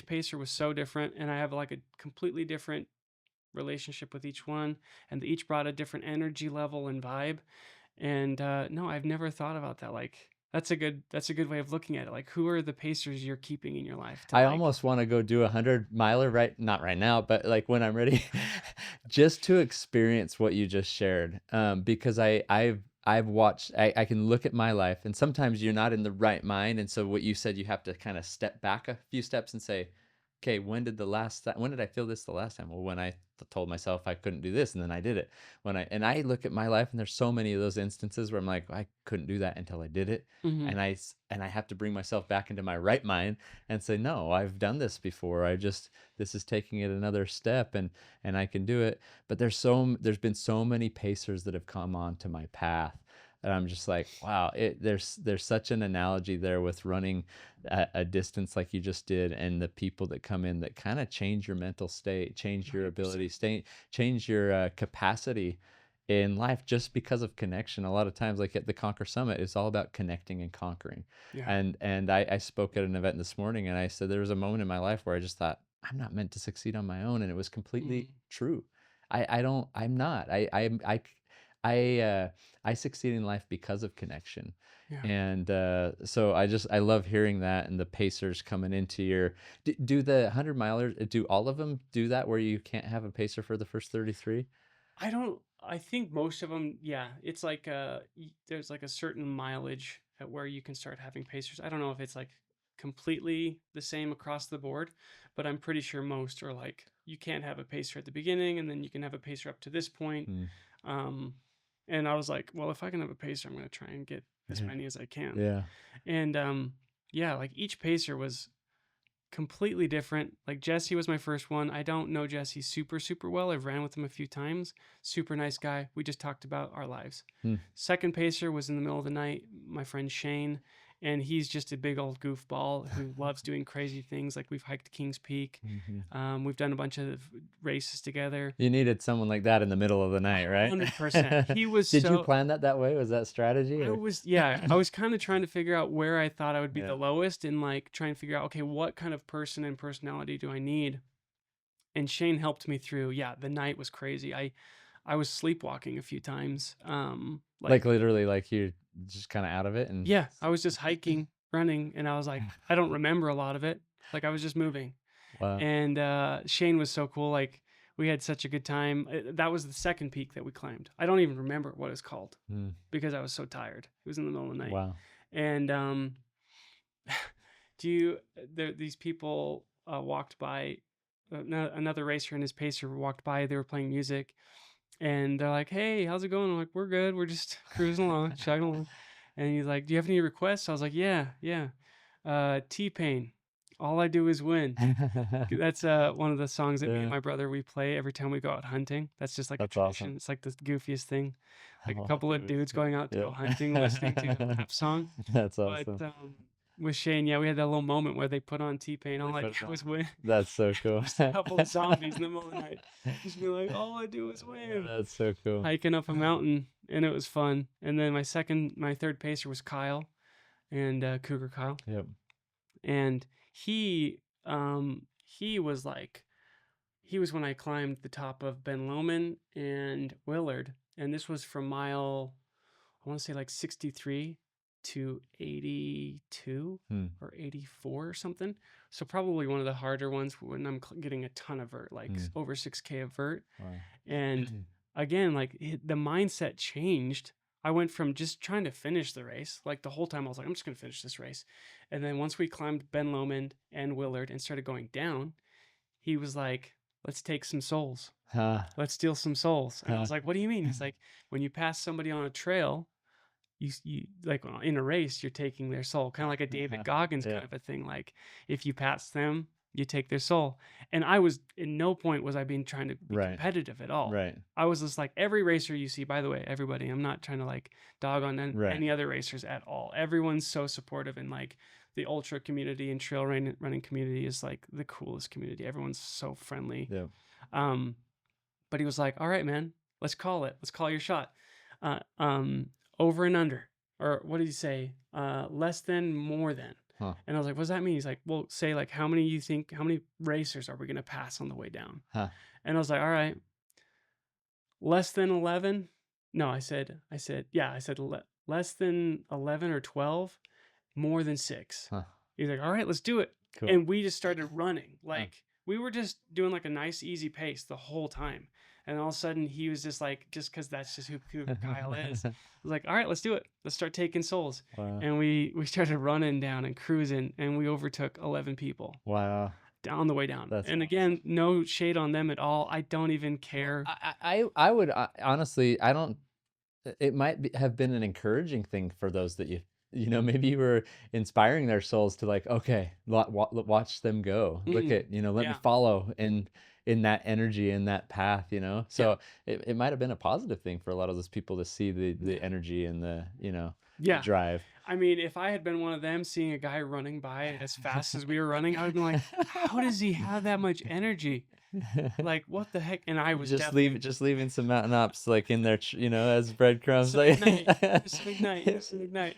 pacer was so different, and I have like a completely different relationship with each one, and they each brought a different energy level and vibe. And no, I've never thought about that. Like that's a good way of looking at it. Like who are the pacers you're keeping in your life to I like? almost want to go do 100 miler right, not right now, but like when I'm ready, just to experience what you just shared. Because I've watched, I can look at my life, and sometimes you're not in the right mind, and so what you said, you have to kind of step back a few steps and say, okay, when did I feel this the last time? Well, when I told myself I couldn't do this, and then I did it. And I look at my life, and there's so many of those instances where I'm like, I couldn't do that until I did it, Mm-hmm. and I have to bring myself back into my right mind and say, no, I've done this before. This is taking it another step, and I can do it. But there's been so many pacers that have come onto my path. And I'm just like, wow, there's such an analogy there with running a distance like you just did, and the people that come in that kind of change your mental state, change your ability, 100%. change your capacity in life just because of connection. A lot of times, like at the Conquer Summit, it's all about connecting and conquering. Yeah. And I spoke at an event this morning, and I said there was a moment in my life where I just thought I'm not meant to succeed on my own, and it was completely Mm-hmm. true. I don't I'm not. I I succeed in life because of connection. Yeah. And so I love hearing that, and the pacers coming into your do the 100 milers, do all of them do that where you can't have a pacer for the first 33? I don't. I think most of them. Yeah, it's like there's like a certain mileage at where you can start having pacers. I don't know if it's like completely the same across the board, but I'm pretty sure most are like you can't have a pacer at the beginning, and then you can have a pacer up to this point. Mm, Um, and I was like, well, if I can have a pacer, I'm gonna try and get as yeah. many as I can. Yeah. And yeah, like each pacer was completely different. Like Jesse was my first one. I don't know Jesse super well. I've ran with him a few times. Super nice guy. We just talked about our lives. Hmm. Second pacer was in the middle of the night, my friend Shane, and he's just a big old goofball who loves doing crazy things. Like we've hiked Kings Peak. Mhm. We've done a bunch of races together. You needed someone like that in the middle of the night, right? 100%. He was Did you so plan that way? Was that strategy I or? was yeah, I was kind of trying to figure out where I thought I would be Yeah. the lowest and like try and figure out okay, what kind of person and personality do I need? And Shane helped me through. Yeah, the night was crazy. I was sleepwalking a few times. Like Like literally, like you're just kind of out of it and. yeah, I was just hiking, running, and I was like, I don't remember a lot of it. Like I was just moving. Wow. And Shane was so cool. Like we had such a good time. That was the second peak that we climbed. I don't even remember what it's called Mm, because I was so tired. It was in the middle of the night. wow. And do you these people walked by another racer and his pacer walked by. They were playing music, and they're like, "Hey, how's it going?" I'm like, "We're good. We're just cruising along, chugging along." And he's like, "Do you have any requests?" I was like, "Yeah, yeah. T-Pain. All I do is win." That's one of the songs that me and Yeah, my brother we play every time we go out hunting. That's just like a that's awesome. tradition. It's like the goofiest thing. Like a Oh, couple of dude. dudes going out to go Yep. hunting, listening to a rap song. That's But awesome. with Shane, yeah, we had that little moment where they put on T-Pain. They All I put did it on. was win. That's so cool. Just a couple of zombies in the middle of the night, just be like, "All I do is win." That's so cool. Hiking up a mountain, and it was fun. And then my third pacer was Kyle, and Cougar Kyle, Yep. and he was like he was when I climbed the top of Ben Lomond and Willard, and this was from mile, I want to say like 63 to 82 Hmm. or 84 or something. So probably one of the harder ones when I'm getting a ton of vert, like over 6K of vert. Wow. And again, like the mindset changed. I went from just trying to finish the race, like the whole time I was like, I'm just going to finish this race. And then once we climbed Ben Lomond and Willard and started going down, he was like, let's take some souls. Huh. Let's steal some souls. And I Huh. was like, what do you mean? He's like, when you pass somebody on a trail, you like in a race, you're taking their soul, kind of like a David Goggins Yeah. kind of a thing. Like if you pass them, you take their soul. And I was in no point was I being trying to be Right. competitive at all. Right. I was just like every racer you see, by the way, everybody, I'm not trying to like dog on Right. any other racers at all. Everyone's so supportive, and like the ultra community and trail running community is like the coolest community. Everyone's so friendly. Yeah. But he was like, all right, man, let's call it. Let's call your shot. Over and under, or what did he say? Less than, more than. Huh. And I was like, what does that mean? He's like, well, say like, how many racers are we going to pass on the way down? Huh. And I was like, all right, less than 11. No, I said, yeah, I said less than 11 or 12, more than 6. Huh. He's like, all right, let's do it. Cool. And we just started running. Like we were just doing like a nice, easy pace the whole time. And all of a sudden he was just like, just because that's just who Kyle is. I was like, all right, let's do it. Let's start taking souls. Wow. And we started running down and cruising, and we overtook 11 people. Wow. Down the way down. That's and again, no shade on them at all. I don't even care. I would honestly, I don't, it might have been an encouraging thing for those that maybe you were inspiring their souls to like, okay, watch them go. Look at, let me follow in that energy, in that path, So it might have been a positive thing for a lot of those people to see the energy and the drive. I mean, if I had been one of them, seeing a guy running by as fast as we were running, I would be like, how does he have that much energy? Like, what the heck? And I was just leaving some mountain ops like in there, as breadcrumbs. Just ignite.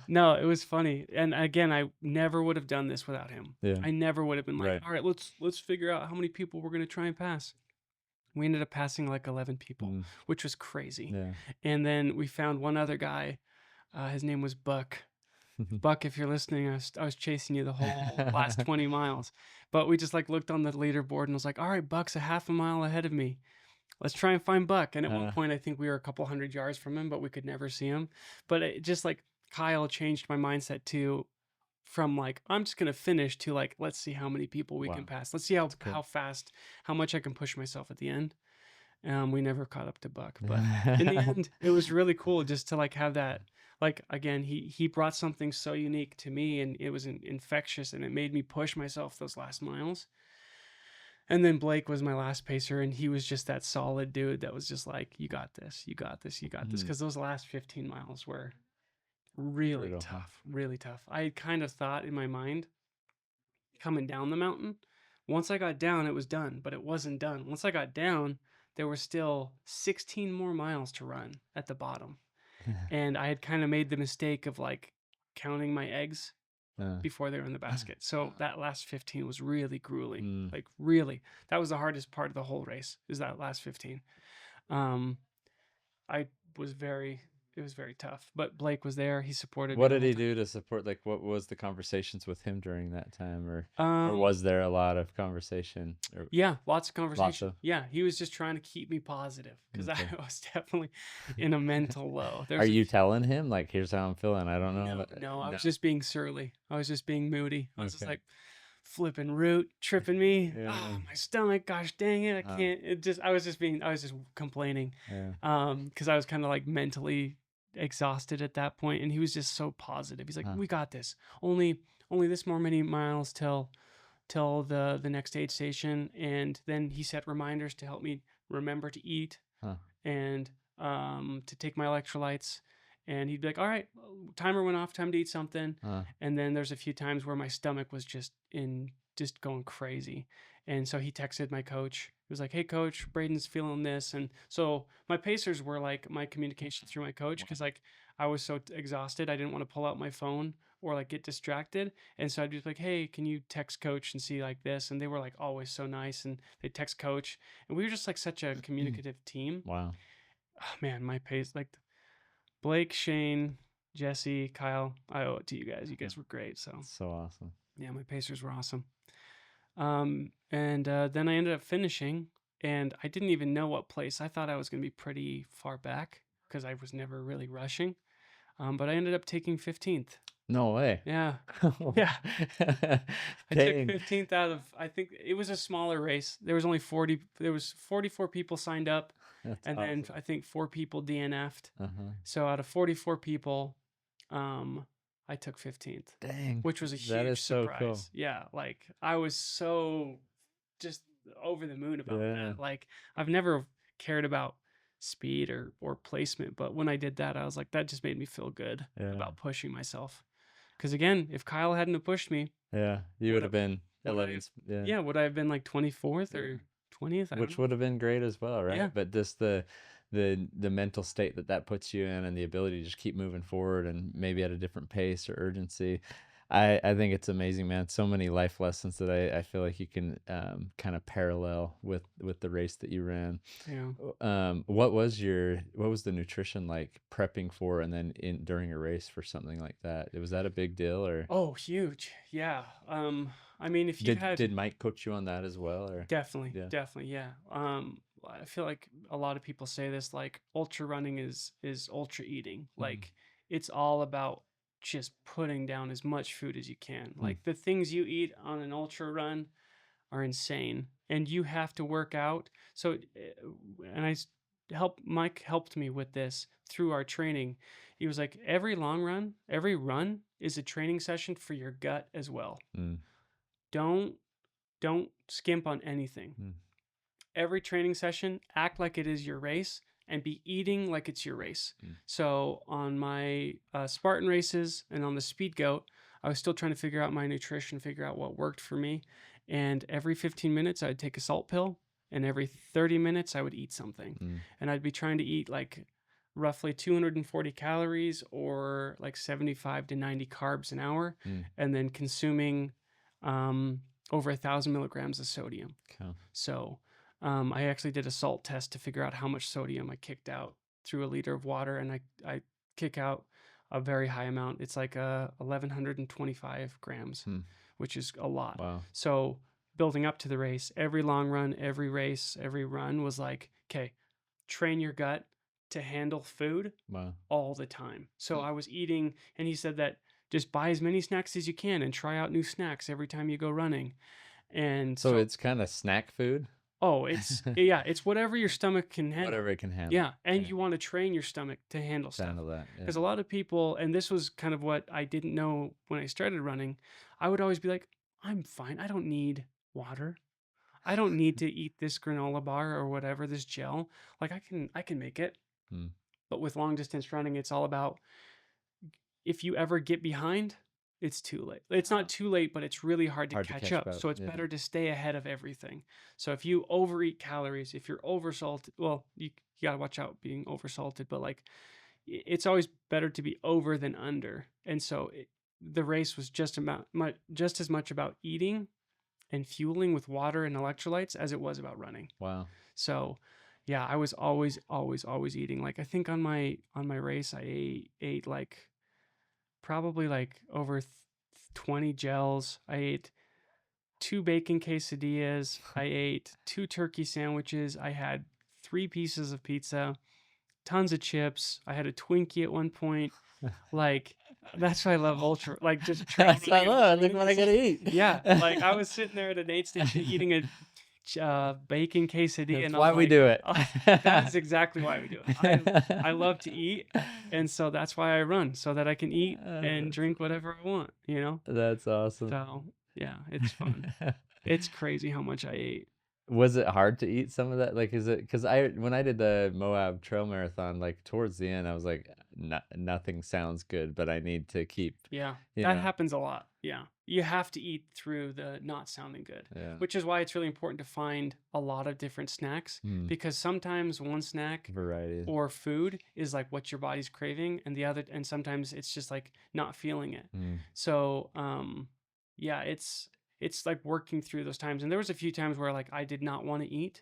No, it was funny. And again, I never would have done this without him. Yeah. I never would have been like, all right, let's figure out how many people we're going to try and pass. We ended up passing like 11 people, which was crazy. Yeah. And then we found one other guy. His name was Buck. Buck, if you're listening, I was chasing you the whole last 20 miles. But we just like looked on the leaderboard and was like, all right, Buck's a half a mile ahead of me. Let's try and find Buck. And at one point, I think we were a couple hundred yards from him, but we could never see him. But it just like Kyle changed my mindset too, from like, I'm just going to finish, to like, let's see how many people we can pass. Let's see how fast, how much I can push myself at the end. We never caught up to Buck, but in the end, it was really cool just to like have that. Like, again, he brought something so unique to me, and it was infectious, and it made me push myself those last miles. And then Blake was my last pacer, and he was just that solid dude that was just like, you got this, you got this, you got this. Because those last 15 miles were really tough, really tough. I kind of thought in my mind, coming down the mountain, once I got down, it was done, but it wasn't done. Once I got down, there were still 16 more miles to run at the bottom. And I had kind of made the mistake of like counting my eggs before they were in the basket. So that last 15 was really grueling. Like really, that was the hardest part of the whole race, is that last 15. It was very tough, but Blake was there. He supported me. What did he do to support? Like, what was the conversations with him during that time, or was there a lot of conversation? Yeah, lots of conversation. Yeah, he was just trying to keep me positive, because I was definitely in a mental low. Are you telling him like, here's how I'm feeling? I don't know. No, I was just being surly. I was just being moody. I was just like, flipping root, tripping me. Yeah. Oh, my stomach, gosh dang it, I Uh, can't. I was just complaining, yeah. because I was kind of like mentally exhausted at that point, and he was just so positive. He's like, Huh. "We got this. Only this more many miles till the next aid station," and then he set reminders to help me remember to eat Huh. and to take my electrolytes. And he'd be like, "All right, timer went off, time to eat something." Huh. And then there's a few times where my stomach was just going crazy. And so he texted my coach. He was like, "Hey coach, Braden's feeling this." And so my pacers were like my communication through my coach, because like I was so exhausted, I didn't want to pull out my phone or like get distracted. And so I'd be like, "Hey, can you text coach and see like this?" And they were like always so nice, and they text coach, and we were just like such a communicative team. Wow. Oh, man, my pace, like Blake, Shane, Jesse, Kyle, I owe it to you guys. You Huh. guys were great. So So awesome. yeah, my pacers were awesome. And then I ended up finishing, and I didn't even know what place. I thought I was going to be pretty far back because I was never really rushing. But I ended up taking 15th. No way. Yeah. Yeah. I took Dang. 15th out of, I think it was a smaller race. There was 44 people signed up, That's and then awesome. I think 4 people DNF'd. Uh-huh. So out of 44 people, I took 15th, Dang. which was a That is huge so cool. surprise. Yeah, like I was so just over the moon about Yeah. that. Like I've never cared about speed or placement, but when I did that, I was like, that just made me feel good Yeah. about pushing myself. Because again, if Kyle hadn't have pushed me, Yeah. You would would I, have been would I 11th. Yeah. yeah, would I have been like 24th Yeah. or 20th? I don't Which know. would have been great as well, right? Yeah, But just the mental state that that puts you in and the ability to just keep moving forward and maybe at a different pace or urgency. I think it's amazing, man. So many life lessons that I feel like you can kind of parallel with the race that you ran. yeah. What was the nutrition like prepping for and then in during a race for something like that? Was that a big deal or Oh, huge. Yeah. I mean, if you've had did Mike coach you on that as well or definitely, yeah. definitely, yeah. I feel like a lot of people say this, like ultra running is ultra eating. Mhm. Like it's all about just putting down as much food as you can. Hmm. Like the things you eat on an ultra run are insane, and you have to work out. So, and Mike helped me with this through our training. He was like, every long run, every run is a training session for your gut as well. Mm. Don't don't skimp on anything. Mm. Every training session, act like it is your race and be eating like it's your race. Mm. So on my Spartan races and on the Speed Goat, I was still trying to figure out my nutrition, figure out what worked for me. And every 15 minutes, I'd take a salt pill, and every 30 minutes, I would eat something. Mm. And I'd be trying to eat like roughly 240 calories or like 75 to 90 carbs an hour, Mm. and then consuming over 1,000 milligrams of sodium. Okay. So I actually did a salt test to figure out how much sodium I kicked out through a liter of water, and I kick out a very high amount. It's like 1,125 grams, Hmm. which is a lot. Wow. So building up to the race, every long run, every race, every run was like, okay, train your gut to handle food Wow. all the time. So I was eating, and he said that just buy as many snacks as you can and try out new snacks every time you go running. And So so it's kind of snack food? oh, yeah, it's whatever your stomach can handle. Whatever it can handle. Yeah, and Okay. you want to train your stomach to handle To stuff. handle that. Yeah. Because a lot of people, and this was kind of what I didn't know when I started running, I would always be like, I'm fine. I don't need water. I don't need to eat this granola bar or whatever, this gel. Like I can make it. Hmm. But with long distance running, it's all about if you ever get behind, it's too late. It's not too late, but it's really hard to Hard to catch catch up. up. So it's Yeah. better to stay ahead of everything. So if you overeat calories, if you're oversalted, well, you got to watch out being oversalted, but like it's always better to be over than under. And so the race was just as much about eating and fueling with water and electrolytes as it was about running. Wow. So yeah, I was always eating. Like I think on my race I ate like probably like over 20 gels. I ate 2 bacon quesadillas. I ate 2 turkey sandwiches. I had 3 pieces of pizza, tons of chips. I had a Twinkie at one point. Like That's why I love ultra, like just That's what I traveling and love. ultra That's running. what I gotta eat. Yeah, like I was sitting there at an aid station eating a bacon quesadilla, That's and I'm why we like, do it. oh, that is exactly why we do it. I love to eat, and so that's why I run, so that I can eat and drink whatever I want, you know? That's awesome. So yeah, it's fun. It's crazy how much I ate. Was it hard to eat some of that? Like, is it because when I did the Moab Trail Marathon, like towards the end, I was like, nothing sounds good, but I need to keep, Yeah, you that know, happens a lot. Yeah. You have to eat through the not sounding good, yeah, which is why it's really important to find a lot of different snacks, mm, because sometimes one snack variety. or food is like what your body's craving, and the other, and sometimes it's just like not feeling it. Mm, So, yeah, it's like working through those times. And there was a few times where like I did not want to eat.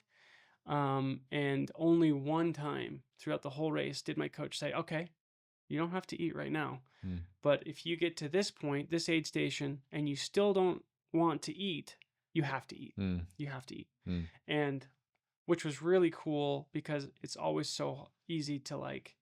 And only one time throughout the whole race did my coach say, "Okay, you don't have to eat right now. mm, But if you get to this point, this aid station, and you still don't want to eat, you have to eat. mm, You have to eat." mm, And which was really cool, because it's always so easy to like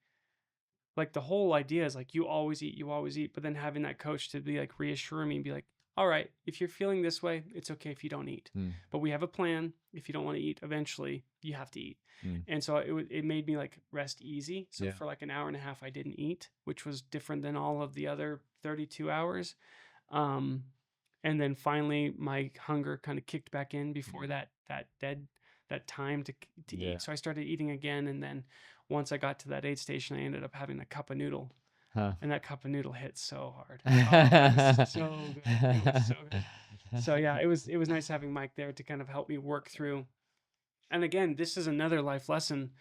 the whole idea is like you always eat, but then having that coach to be like reassuring me and be like, "All right, if you're feeling this way, it's okay if you don't eat. mm, But we have a plan. If you don't want to eat, eventually you have to eat." mm. And so it made me like rest easy. So Yeah. for like an hour and a half I didn't eat, which was different than all of the other 32 hours. Um and then finally my hunger kind of kicked back in before that time to Yeah. eat. So I started eating again, and then once I got to that aid station, I ended up having a cup of noodle, Huh. and that cup of noodle hit so hard. Oh, it was so good. It was so good. So yeah, it was nice having Mike there to kind of help me work through. And again, this is another life lesson,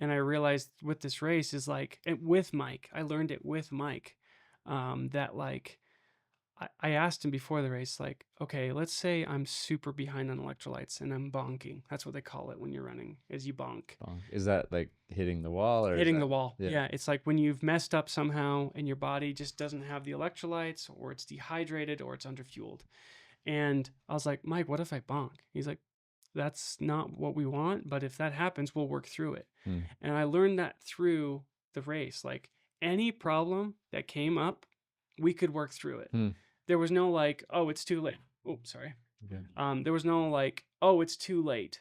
and I realized with this race is like with Mike, I learned it with Mike, that like I asked him before the race, like, okay, let's say I'm super behind on electrolytes and I'm bonking. That's what they call it when you're running, is you bonk. Bonk. Is that like hitting the wall or is Hitting that? the wall. Yeah. Yeah, it's like when you've messed up somehow and your body just doesn't have the electrolytes, or it's dehydrated, or it's underfueled. And I was like, Mike, what if I bonk? He's like, that's not what we want, but if that happens, we'll work through it. Mm, And I learned that through the race. Like any problem that came up, we could work through it. mm. There was no like, oh, it's too late. Oh, sorry. Okay. There was no like, oh, it's too late.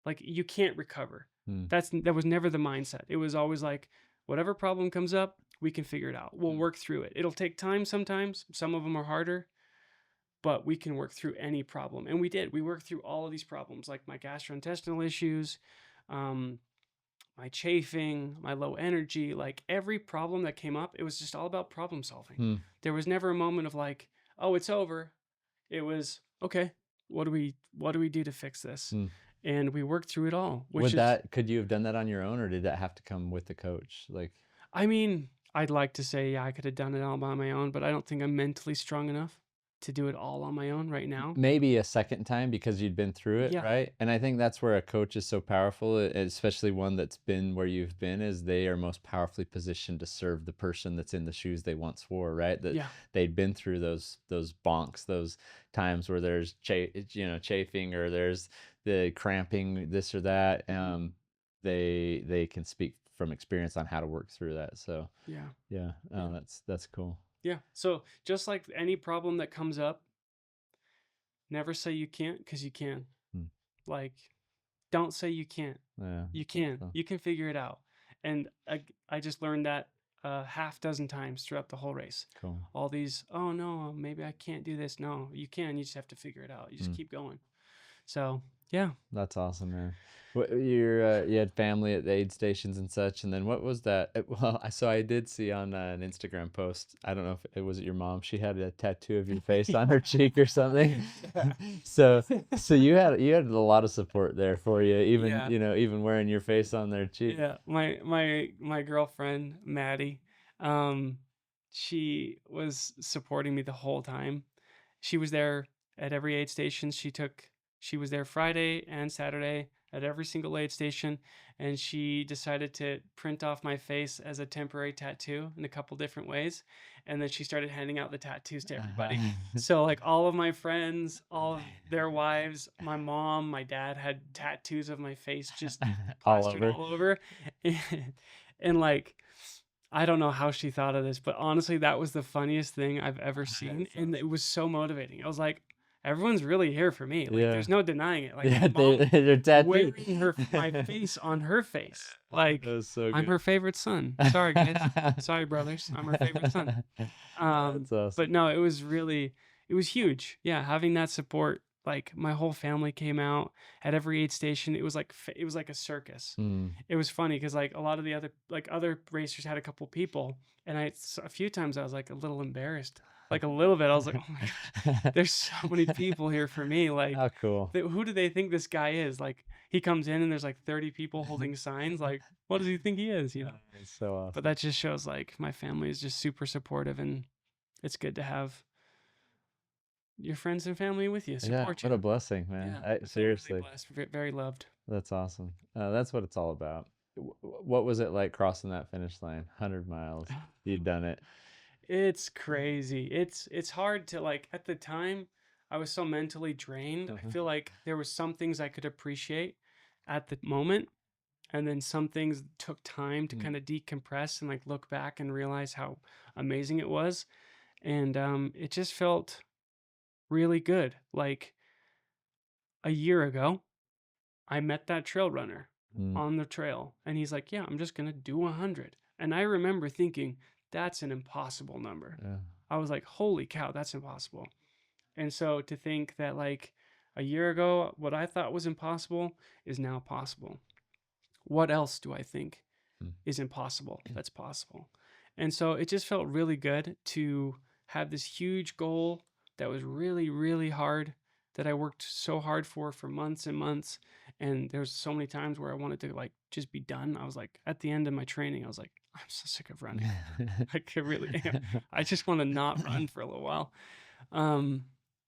Like you can't recover. Mm, That was never the mindset. It was always like, whatever problem comes up, we can figure it out. We'll mm. work through it. It'll take time sometimes. Some of them are harder, but we can work through any problem. And we did. We worked through all of these problems, like my gastrointestinal issues, um, my chafing, my low energy, like every problem that came up, it was just all about problem solving. Mm, There was never a moment of like, oh, it's over. It was, okay, what do we do to fix this? mm. And we worked through it all, which Would is, could you have done that on your own or did that have to come with the coach? Like, I mean, I'd like to say, yeah, I could have done it all by my own, but I don't think I'm mentally strong enough to do it all on my own right now. maybe a second time because you'd been through it, Yeah. right? And I think that's where a coach is so powerful, especially one that's been where you've been, is they are most powerfully positioned to serve the person that's in the shoes they once wore, right? That Yeah. they'd been through those bonks, those times where there's chafing or there's the cramping, this or that. They can speak from experience on how to work through that. So Yeah. yeah, Yeah. that's cool. Yeah. So just like any problem that comes up, never say you can't, because you can. Hmm. Like, don't say you can't. Yeah. You can. So You can figure it out. And I just learned that half dozen times throughout the whole race. cool. All these, oh no, maybe I can't do this. No, you can. You just have to figure it out. You just Mm. keep going. So yeah. That's awesome, man. What you had family at the aid stations and such, and then what was that? Well, I did see on an Instagram post. I don't know if it was your mom. She had a tattoo of your face on her cheek or something. So you had a lot of support there for you, even Yeah. even wearing your face on their cheek. Yeah, my girlfriend Maddie, she was supporting me the whole time. She was there at every aid station. She was there Friday and Saturday at every single aid station, and she decided to print off my face as a temporary tattoo in a couple different ways, and then she started handing out the tattoos to everybody. So like all of my friends, all of their wives, my mom, my dad had tattoos of my face just All plastered over. all over. And like I don't know how she thought of this, but honestly, that was the funniest thing I've ever seen, That's and it awesome. was so motivating. I was like, "Everyone's really here for me." Like, Yeah. there's no denying it. Like, my Yeah, mom they're tattooed. wearing her my face on her face. Like, That was so I'm good. her favorite son. Sorry, guys. Sorry, brothers. I'm her favorite son. That's awesome. But no, it was huge. Yeah, having that support, like my whole family came out at every aid station. It was like it was like a circus. Mm. It was funny because like a lot of the other racers had a couple people, and a few times I was like a little embarrassed, like a little bit. I was like, oh my gosh, there's so many people here for me. Like, How cool. who do they think this guy is? Like, he comes in and there's like 30 people holding signs. Like, what does he think he is? You know. That's so But awesome. that just shows like my family is just super supportive, and it's good to have your friends and family with you, Yeah, support what you. a blessing, man. Yeah, I I feel really seriously, blessed, very loved. that's awesome. That's what it's all about. What was it like crossing that finish line? 100 miles. You'd done it. It's crazy. It's hard to like at the time I was so mentally drained. I Uh-huh. feel like there was some things I could appreciate at the moment, and then some things took time to Mm, kind of decompress and like look back and realize how amazing it was. And it just felt really good. Like a year ago, I met that trail runner mm, on the trail, and he's like, "Yeah, I'm just gonna do 100." And I remember thinking, "That's an impossible number." yeah. I was like, "Holy cow, that's impossible." And so to think that like a year ago, what I thought was impossible is now possible. What else do I think Mm, is impossible that's possible? And so it just felt really good to have this huge goal that was really, really hard, that I worked so hard for months and months. And there was so many times where I wanted to like just be done. I was like, at the end of my training, I was like, I'm so sick of running. I could really am. I just want to not run for a little while. Um,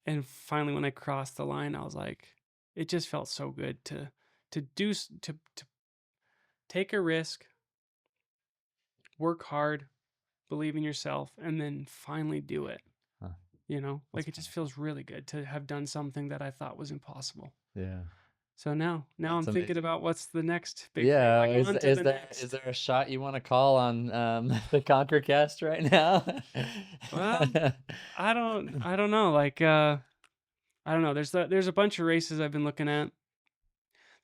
and finally, when I crossed the line, I was like, it just felt so good to take a risk, work hard, believe in yourself, and then finally do it. Huh, You know, that's like it just powerful. feels really good to have done something that I thought was impossible. Yeah, So now I'm that's thinking amazing. about what's the next big thing, Yeah, like on to the is next. there a shot you want to call on the Conquer cast right now? Well, I don't know. Like I don't know. There's a bunch of races I've been looking at.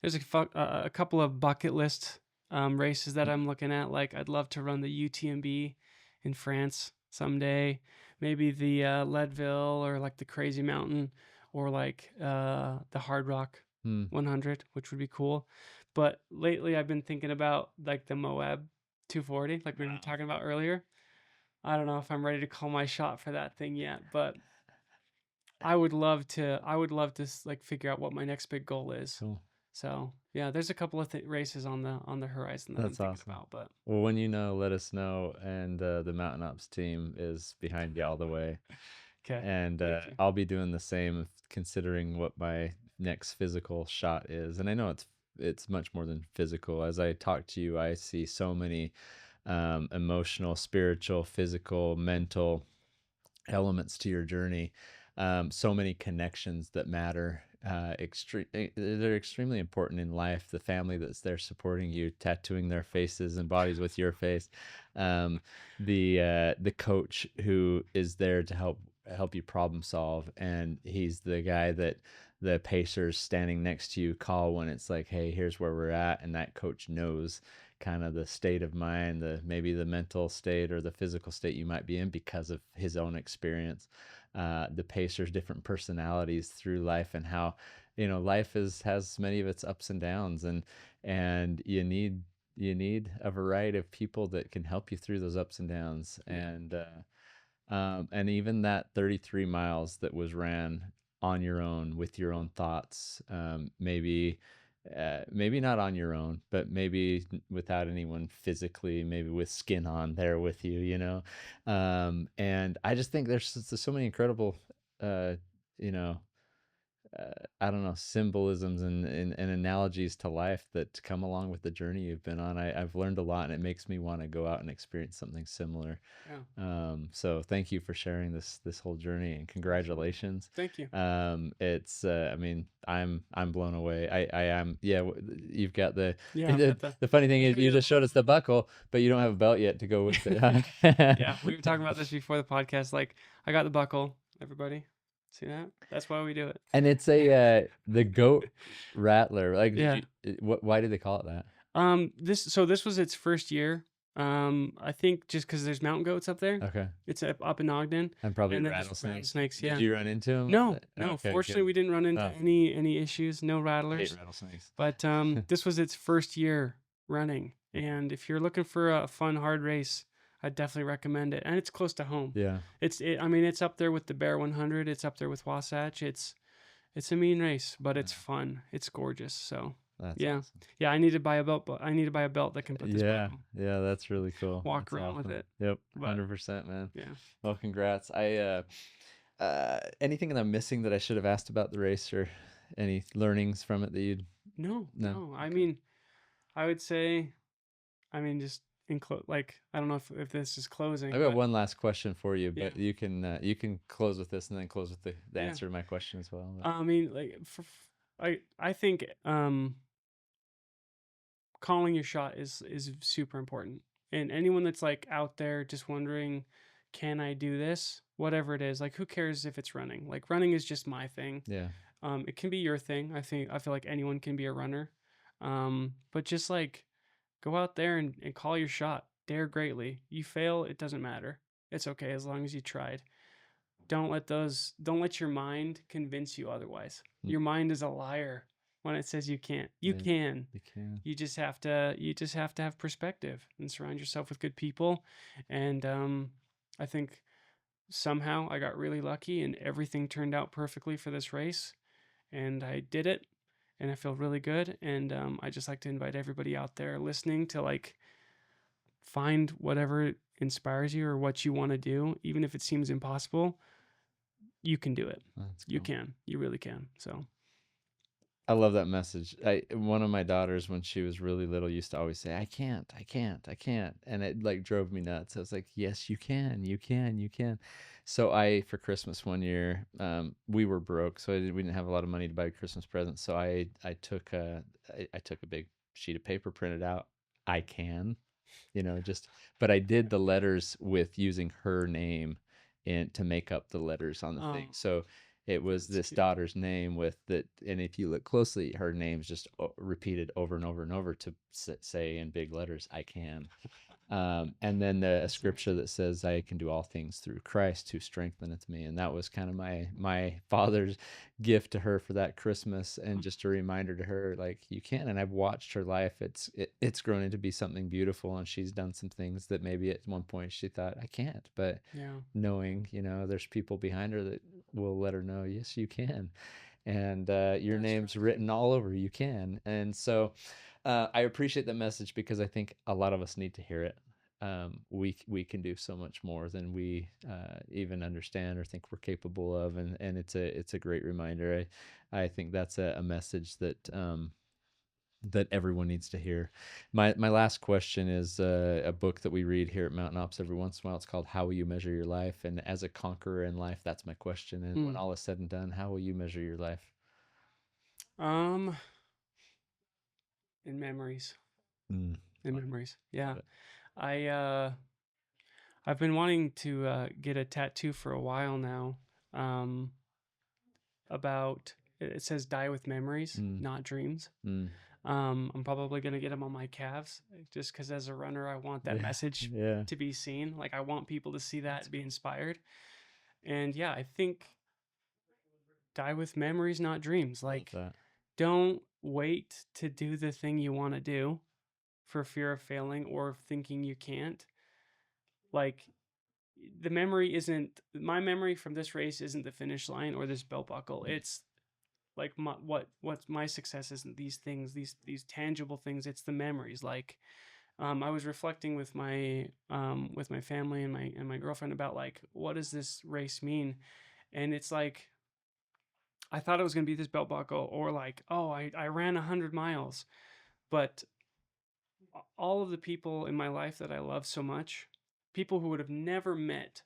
There's a couple of bucket list races that I'm looking at. Like I'd love to run the UTMB in France someday. Maybe the Leadville or like the Crazy Mountain or like the Hard Rock Hmm. 100, which would be cool. But lately I've been thinking about like the Moab 240, like we were Wow. talking about earlier. I don't know if I'm ready to call my shot for that thing yet, but I would love to like figure out what my next big goal is. Cool. So yeah, there's a couple of races on the horizon that I'm That's thinking awesome. about. But Well, when you know, let us know, and the Mountain Ops team is behind you all the way. okay, And thank you. I'll be doing the same, considering what my next physical shot is. And I know it's much more than physical. As I talk to you, I see so many emotional, spiritual, physical, mental elements to your journey. So many connections that matter. They're extremely important in life. The family that's there supporting you, tattooing their faces and bodies with your face. Um, the coach who is there to help you problem solve, and he's the guy that the pacers standing next to you call when it's like, hey, here's where we're at, and that coach knows kind of the state of mind, the maybe the mental state or the physical state you might be in because of his own experience. The pacer's different personalities through life, and how life has many of its ups and downs, and you need a variety of people that can help you through those ups and downs. Yeah, And even that 33 miles that was ran on your own with your own thoughts, maybe not on your own, but maybe without anyone physically, maybe with skin on there with you. And I just think there's so many incredible, uh, you know, I don't know, symbolisms and analogies to life that come along with the journey you've been on. I've learned a lot, and it makes me want to go out and experience something similar. Yeah, So thank you for sharing this whole journey, and absolutely. congratulations. Thank you. It's I mean, I'm blown away. I am, yeah. You've got the Yeah, I've the, got the the funny thing I'll is show you you the just showed us buckle. the buckle, but you don't have a belt yet to go with it. Yeah, we were talking about this before the podcast. Like, I got the buckle. Everybody, see that? That's why we do it. And it's a the GOAT Rattler. Like, did Yeah. you? Why did they call it that? This was its first year. I think just because there's mountain goats up there. Okay. It's up in Ogden, And probably and then there's rattlesnakes. rattlesnakes. Did Yeah. you run into them? No, no. Okay, Fortunately, good. we didn't run into Oh, any issues. No I hate rattlers. rattlesnakes. But this was its first year running, and if you're looking for a fun, hard race, I definitely recommend it. And it's close to home. Yeah, I mean, it's up there with the Bear 100. It's up there with Wasatch. It's a mean race, but it's yeah, fun. It's gorgeous. So that's yeah, awesome. yeah. I need to buy a belt, but I need to buy a belt that can put this Yeah, buckle. yeah, that's really cool. Walk That's around with awesome. it. Yep, But 100%, man. yeah, Well, congrats. Anything that I'm missing that I should have asked about the race, or any learnings from it that you'd no, no? no. I Okay. mean, I would say, I mean, just like I don't know if this is I've closing, got but one last question for you, yeah, but you can close with this and then close with the yeah. answer to my question as well. But I mean, like I think calling your shot is super important. And anyone that's like out there just wondering, can I do this? Whatever it is, like who cares if it's running? Like running is just my thing. yeah, It can be your thing. I feel like anyone can be a runner. But just like go out there and call your shot. Dare greatly. You fail, it doesn't matter. It's okay as long as you tried. Don't let your mind convince you otherwise. mm, Your mind is a liar when it says you can't. You yeah, can. you can. You just have to have perspective and surround yourself with good people. And I think somehow I got really lucky and everything turned out perfectly for this race, and I did it, and I feel really good. And I just like to invite everybody out there listening to like find whatever inspires you or what you want to do, even if it seems impossible. You can do it. That's You cool. can. You really can. So I love that message. One of my daughters, when she was really little, used to always say, "I can't, I can't, I can't," and it like drove me nuts. I was like, "Yes, you can, you can, you can." So for Christmas one year, we were broke, so we didn't have a lot of money to buy Christmas presents. So I took a big sheet of paper, printed out, "I can," just. But I did the letters with using her name in to make up the letters on the oh, thing. So it was that's this cute. daughter's name with that, and if you look closely, her name's just repeated over and over and over to say in big letters, "I can." And then a That's scripture awesome. that says, "I can do all things through Christ who strengtheneth me." And that was kind of my father's gift to her for that Christmas, and just a reminder to her, like, you can. And I've watched her life; it's grown into be something beautiful, and she's done some things that maybe at one point she thought, "I can't," but Yeah, knowing, there's people behind her that will let her know, yes, you can. And your that's name's right. written all over, you can. And so I appreciate the message, because I think a lot of us need to hear it. We can do so much more than we even understand or think we're capable of, and it's a great reminder. I think that's a message that everyone needs to hear. My last question is a book that we read here at Mountain Ops every once in a while. It's called "How Will You Measure Your Life?" And as a conqueror in life, that's my question. And when Mm. all is said and done, how will you measure your life? Um, in memories, Mm, in love memories. it. Yeah, Love it. I I've been wanting to get a tattoo for a while now. Um, about it says "Die with memories, Mm, not dreams." mm. I'm probably gonna get them on my calves just because as a runner, I want that Yeah, message yeah. to be seen. Like I want people to see that That's and be cool. inspired. And yeah, I think die with memories, not dreams. Love Like that. don't wait to do the thing you want to do for fear of failing or thinking you can't. Like the memory isn't my memory from this race isn't the finish line or this belt buckle. Mm, It's like what's my success isn't these things, these tangible things. It's the memories. Like I was reflecting with my family and my girlfriend about like what does this race mean, and it's like I thought it was going to be this belt buckle, or like, oh, I ran 100 miles. But all of the people in my life that I love so much, people who would have never met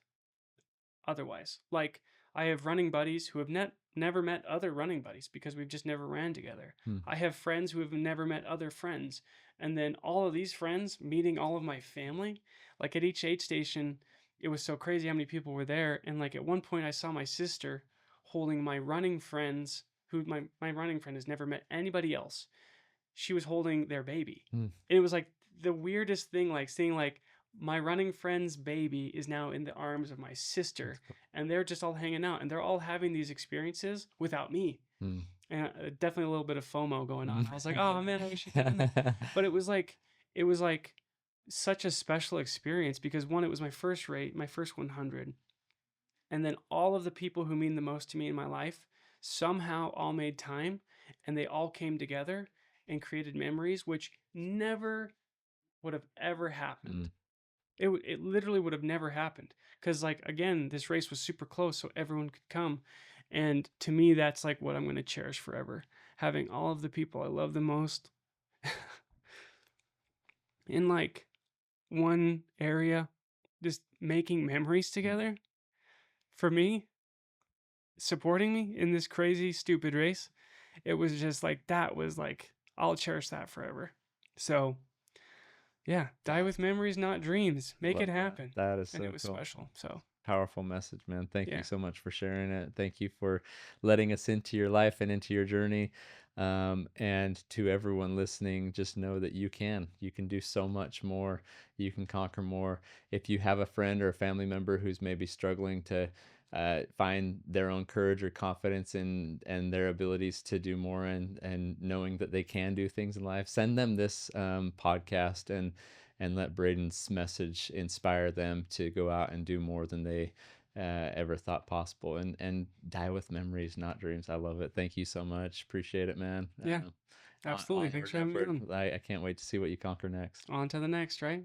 otherwise. Like, I have running buddies who have never met other running buddies because we've just never ran together. Hmm. I have friends who have never met other friends. And then all of these friends meeting all of my family. Like at each aid station, it was so crazy how many people were there. And like at one point, I saw my sister holding my running friends, who my running friend has never met anybody else. She was holding their baby. Hmm. And it was like the weirdest thing, like seeing like my running friend's baby is now in the arms of my sister, and they're just all hanging out and they're all having these experiences without me. Hmm. And definitely a little bit of FOMO going on. Hmm. I was like, oh man, I wish I could do that. But it was like such a special experience because one, it was my first rate, my first 100. And then all of the people who mean the most to me in my life somehow all made time, and they all came together and created memories which never would have ever Hmm. happened. It literally would have never happened because, like, again, this race was super close, so everyone could come. And to me, that's like what I'm going to cherish forever, having all of the people I love the most in like one area, just making memories together. For me, supporting me in this crazy stupid race, it was just like, that was like, I'll cherish that forever. So yeah, die with Awesome. memories, not dreams. Make Love it that. happen. That is And it so was cool. special. So Powerful message, man. Thank you yeah. so much for sharing it. Thank you for letting us into your life and into your journey. And to everyone listening, just know that you can do so much more. You can conquer more. If you have a friend or a family member who's maybe struggling to find their own courage or confidence in and their abilities to do more, and knowing that they can do things in life, send them this podcast, and let Braden's message inspire them to go out and do more than they ever thought possible, and die with memories, not dreams. I love it. Thank you so much. Appreciate it, man. Yeah, absolutely. Thanks Onward for and having me upward. on. I can't wait to see what you conquer next. On to the next, right?